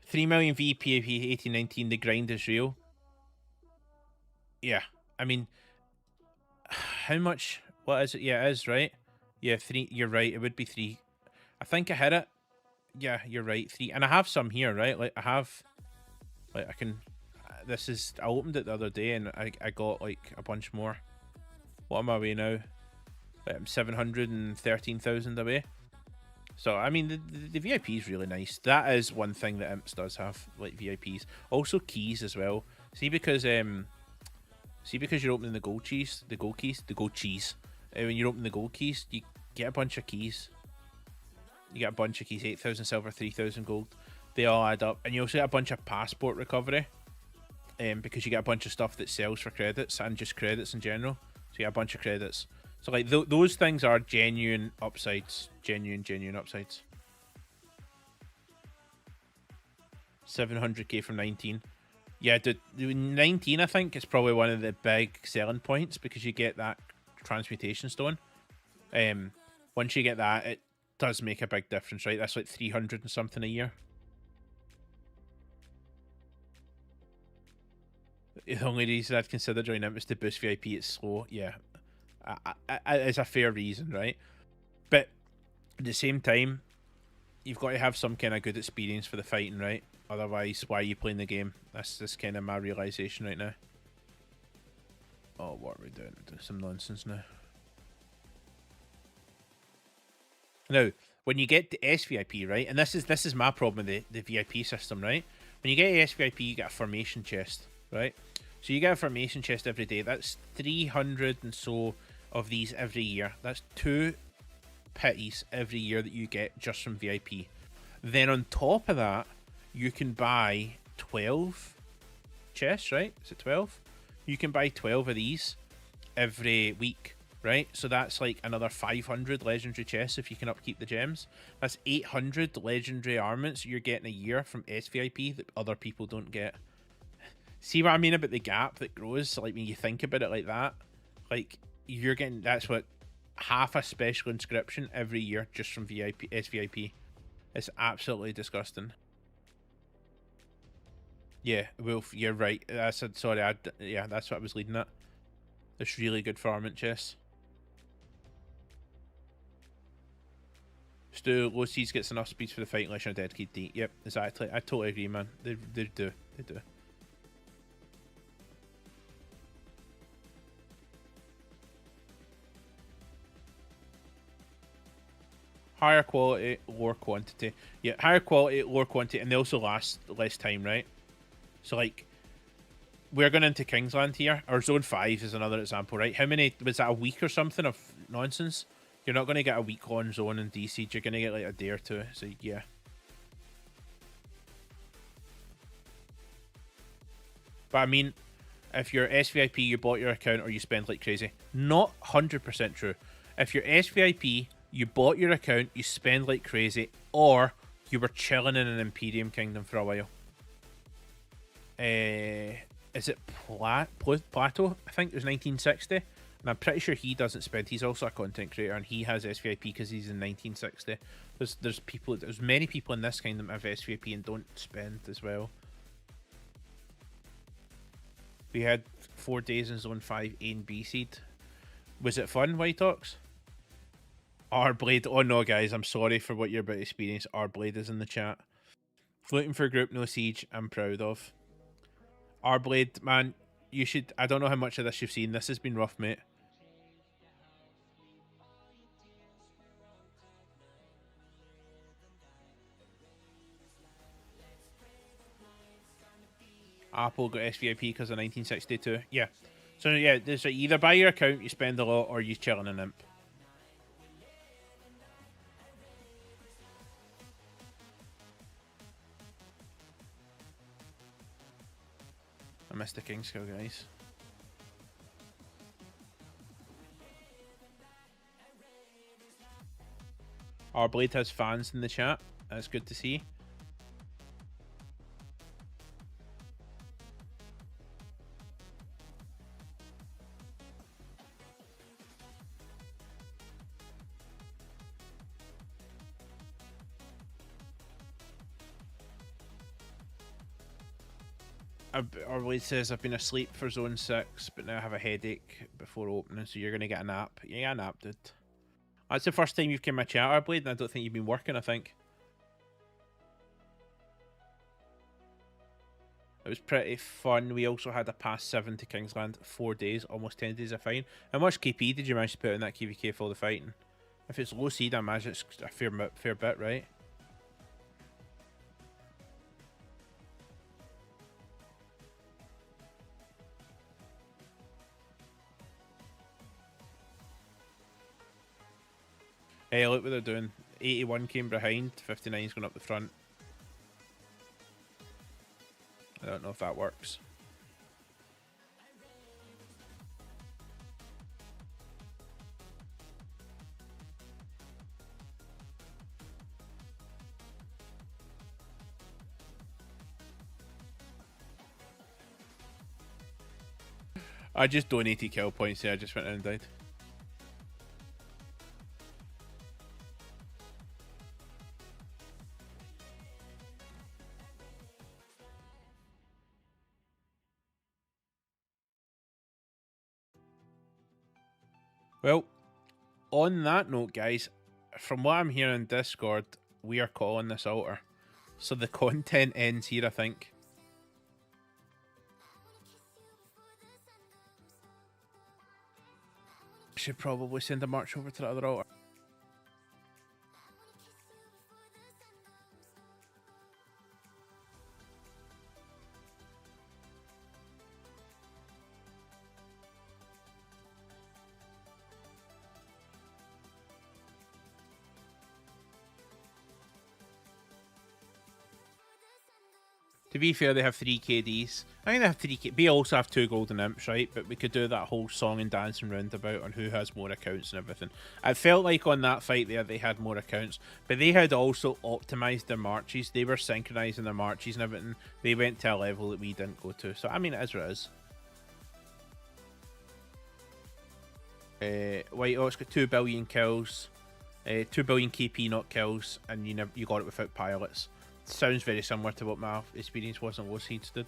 3 million VPAP 1819. The grind is real. Yeah, I mean, how much? What is it? Yeah, it is, right? Yeah, 3. You're right. It would be 3. I think I hit it. Yeah, you're right. 3. And I have some here, right? Like, I have... Like, I can... This is... I opened it the other day and I got, like, a bunch more. What am I away now? Like, I'm 713,000 away. So, I mean, the VIP is really nice. That is one thing that Imps does have, like, VIPs. Also, keys as well. See, because you're opening the gold keys, when you're opening the gold keys, you get a bunch of keys. You get a bunch of keys, 8,000 silver, 3,000 gold. They all add up. And you also get a bunch of passport recovery. Because you get a bunch of stuff that sells for credits and just credits in general. So you get a bunch of credits. So like those things are genuine upsides. Genuine upsides. 700k from 19. Yeah, the 19 I think is probably one of the big selling points because you get that transmutation stone. Once you get that, it does make a big difference, right? That's like 300 and something a year. The only reason I'd consider joining Imp is to boost VIP. It's slow. Yeah, it's a fair reason, right? But at the same time, you've got to have some kind of good experience for the fighting, right? Otherwise, why are you playing the game? That's kind of my realization right now. Oh, what are we doing? Doing some nonsense now. Now, when you get to SVIP, right? And this is my problem with the VIP system, right? When you get SVIP, you get a formation chest, right? So you get a formation chest every day. That's 300 and so of these every year. That's 2 pities every year that you get just from VIP. Then on top of that, you can buy 12 chests, right? Is it 12? You can buy 12 of these every week, right? So that's like another 500 legendary chests if you can upkeep the gems. That's 800 legendary armaments you're getting a year from SVIP that other people don't get. See what I mean about the gap that grows? Like when you think about it like that, like you're getting, that's what, half a special inscription every year just from VIP SVIP. It's absolutely disgusting. Yeah, Wolf, you're right. That's sorry, yeah, that's what I was leading at. It's really good for armament chests. Stu, low seeds gets enough speeds for the fight unless you're a dedicated D. Yep, exactly. I totally agree, man. They do. They do. Higher quality, lower quantity. Yeah, higher quality, lower quantity, and they also last less time, right? So, like, we're going into Kingsland here. Our Zone 5 is another example, right? How many, was that a week or something of nonsense? You're not going to get a week-long zone in DC. You're going to get, like, a day or two. So, yeah. But, I mean, if you're SVIP, you bought your account or you spend like crazy. Not 100% true. If you're SVIP, you bought your account, you spend like crazy, or you were chilling in an Imperium Kingdom for a while. Is it Plato? I think it was 1960. And I'm pretty sure he doesn't spend. He's also a content creator, and he has SVIP because he's in 1960. There's many people in this kingdom that have SVIP and don't spend as well. We had 4 days in Zone 5 A and B seed. Was it fun, White Ox? R-Blade. Oh no, guys, I'm sorry for what you're about to experience. R-Blade is in the chat. Floating for a group, no siege, I'm proud of. R-Blade, man, you should... I don't know how much of this you've seen. This has been rough, mate. Apple got SVIP because of 1962. Yeah. So, yeah, there's either buy your account, you spend a lot, or you chill in an imp. I missed the King skill, guys. Our Blade has fans in the chat. That's good to see. Our Blade says, I've been asleep for Zone 6, but now I have a headache before opening, so you're going to get a nap. Yeah, a nap, dude. That's the first time you've came in my chat, Our Blade, and I don't think you've been working, I think. It was pretty fun. We also had a pass 7 to Kingsland, 4 days, almost 10 days of fine. How much KP did you manage to put in that KvK for all the fighting? If it's low seed, I imagine it's a fair bit, right? Hey, look what they're doing. 81 came behind, 59's going up the front. I don't know if that works. I just donated kill points there, I just went in and died. Well, on that note, guys, from what I'm hearing in Discord, we are calling this altar. So the content ends here, I think. Should probably send a march over to the other altar. To be fair, they have 3 KDs. I think they have 3 K. We also have 2 golden imps, right? But we could do that whole song and dancing roundabout on who has more accounts and everything. I felt like on that fight there, they had more accounts. But they had also optimized their marches. They were synchronizing their marches and everything. They went to a level that we didn't go to. So, I mean, it is what it is. White Ox got 2 billion kills. 2 billion KP not kills. And you got it without pilots. Sounds very similar to what my experience was on Low Seeds did.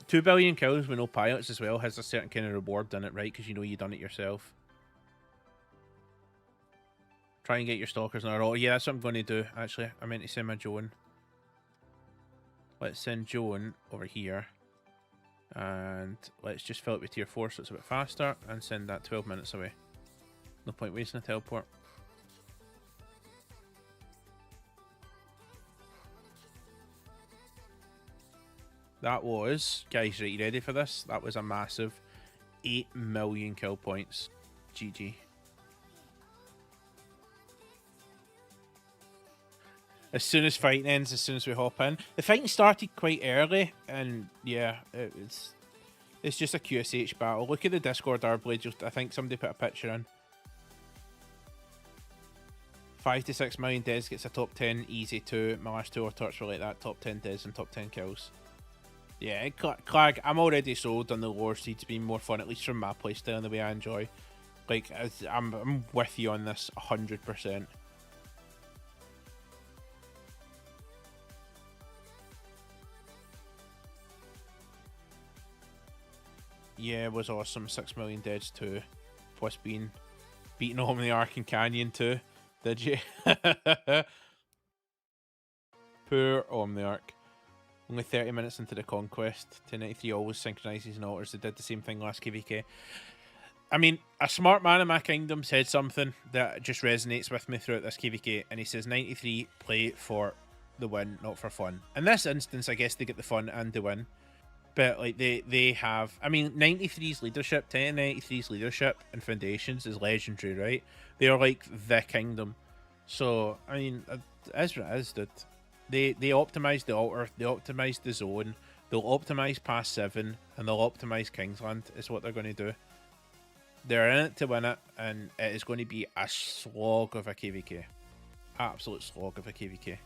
2 billion kills with no pilots as well has a certain kind of reward in it, right? Because you know you've done it yourself. Try and get your stalkers in a row. Yeah, that's what I'm going to do, actually. I meant to send my Joan. Let's send Joan over here. And let's just fill it with tier 4 so it's a bit faster. And send that 12 minutes away. No point wasting a teleport. That was, guys, right, you ready for this? That was a massive 8 million kill points. GG. As soon as fighting ends, as soon as we hop in. The fighting started quite early, and yeah, it's just a QSH battle. Look at the Discord Arblade, I think somebody put a picture in. 5 to 6 million deaths gets a top 10 easy too. My last 2 Orturks were like that, top 10 deaths and top 10 kills. Yeah, Clag, I'm already sold on the lower seeds being more fun, at least from my playstyle and the way I enjoy. Like, I'm with you on this 100%. Yeah, it was awesome. 6 million deads too. Plus beating Omniarch and Canyon too. Did you? Poor Omniarch. Only 30 minutes into the conquest. 1093 always synchronizes and alters. They did the same thing last KvK. I mean, a smart man in my kingdom said something that just resonates with me throughout this KvK, and he says 93 play for the win, not for fun. In this instance, I guess they get the fun and the win. But like they have, I mean, 93's leadership, 1093's leadership and foundations is legendary, right? They are like the kingdom. So I mean, it is what it is, dude. They optimize the altar, they optimize the zone, they'll optimize past 7, and they'll optimize Kingsland is what they're going to do. They're in it to win it, and it is going to be a slog of a KvK. Absolute slog of a KvK.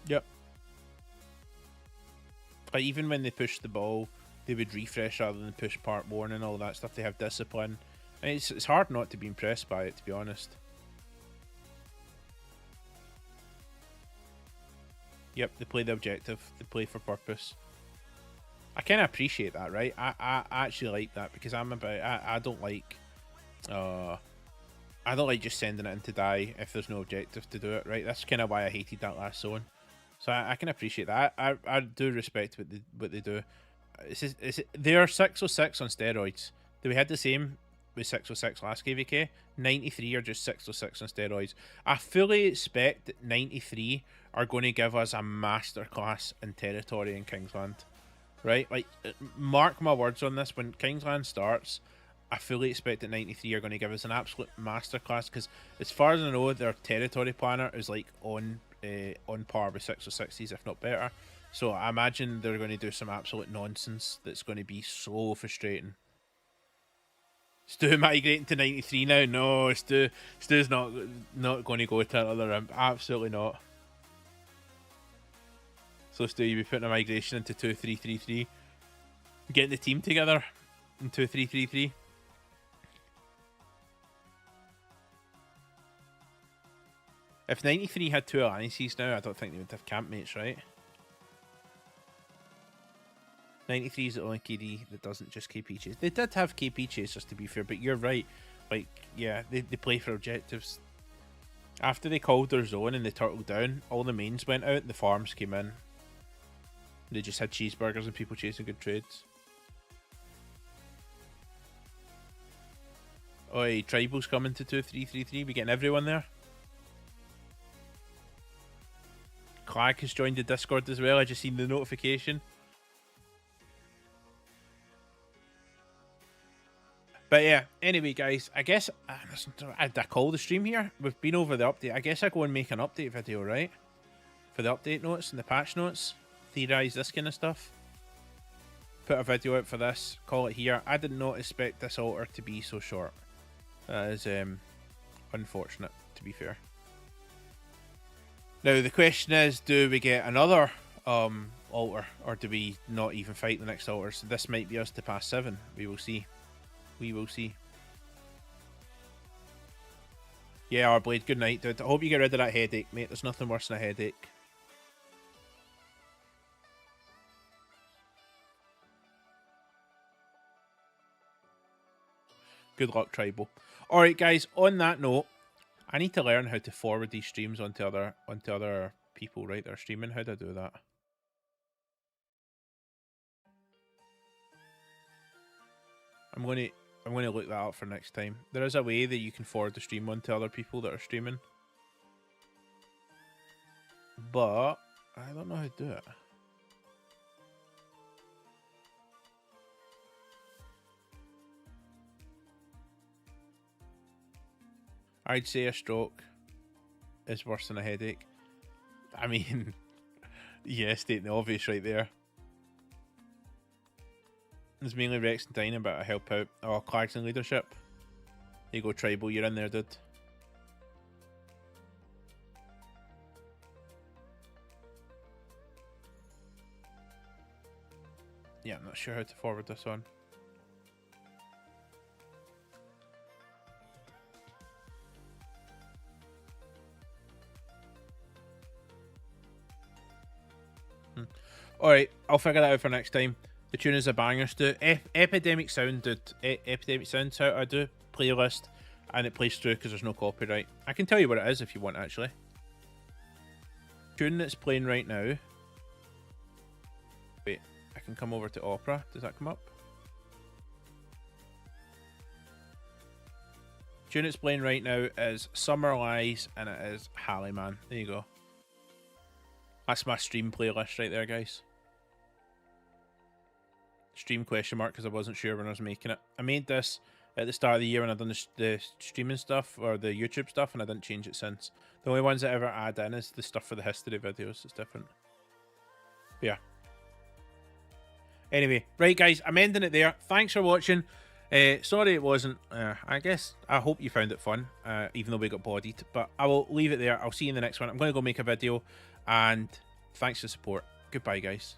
Yep. Like, even when they push the ball, they would refresh rather than push part 1 and all that stuff. They have discipline. I mean, it's hard not to be impressed by it, to be honest. Yep, they play the objective. They play for purpose. I kind of appreciate that, right? I actually like that because I'm about... I don't like... I don't like just sending it in to die if there's no objective to do it, right? That's kind of why I hated that last zone. So I can appreciate that. I do respect what they do. They are 606 on steroids. We had the same with 606 last KvK. 93 are just 606 on steroids. I fully expect that 93 are going to give us a masterclass in territory in Kingsland. Right? Like, mark my words on this. When Kingsland starts, I fully expect that 93 are going to give us an absolute masterclass, because as far as I know, their territory planner is like on par with 606s, if not better. So I imagine they're going to do some absolute nonsense that's going to be so frustrating. Stu migrating to 93 now? No, Stu's not going to go to another imp. Absolutely not. So Stu, you'll be putting a migration into 2333. Getting the team together in 2333. If 93 had 2 alliances now, I don't think they would have campmates, right? 93 is the only KD that doesn't just KP chase. They did have KP chasers, to be fair, but you're right. Like, yeah, they play for objectives. After they called their zone and they turtled down, all the mains went out and the farms came in. They just had cheeseburgers and people chasing good trades. Oi, Tribal's coming to 2333. We getting everyone there? Clag has joined the Discord as well. I just seen the notification. But yeah, anyway, guys, I guess I call the stream here. We've been over the update. I guess I go and make an update video, right? For the update notes and the patch notes, theorize this kind of stuff. Put a video out for this, call it here. I did not expect this altar to be so short. That is unfortunate, to be fair. Now the question is, do we get another altar, or do we not even fight the next altar? So this might be us to pass 7. We will see. We will see. Yeah, our blade. Good night, dude. I hope you get rid of that headache, mate. There's nothing worse than a headache. Good luck, Tribal. All right, guys. On that note, I need to learn how to forward these streams onto other people, right? That are streaming. How do I do that? I'm going to look that up for next time. There is a way that you can forward the stream on to other people that are streaming. But I don't know how to do it. I'd say a stroke is worse than a headache. I mean, yeah, stating the obvious right there. It's mainly Rex and Dyna, but I help out. Oh, Clark's in leadership. There you go, Tribal. You're in there, dude. Yeah, I'm not sure how to forward this on. Alright, I'll figure that out for next time. The tune is a banger, Stu. Epidemic Sound, dude. Epidemic Sound's how I do. Playlist. And it plays through because there's no copyright. I can tell you what it is if you want, actually. Tune that's playing right now. Wait, I can come over to Opera. Does that come up? Tune that's playing right now is Summer Lies, and it is Hallyman. There you go. That's my stream playlist right there, guys. Stream question mark, because I wasn't sure when I was making it. I made this at the start of the year when I done the streaming stuff, or the YouTube stuff, and I didn't change it since. The only ones I ever add in is the stuff for the history videos. It's different. But yeah. Anyway, right guys, I'm ending it there. Thanks for watching. Sorry it wasn't, I hope you found it fun, even though we got bodied. But I will leave it there. I'll see you in the next one. I'm going to go make a video, and thanks for the support. Goodbye, guys.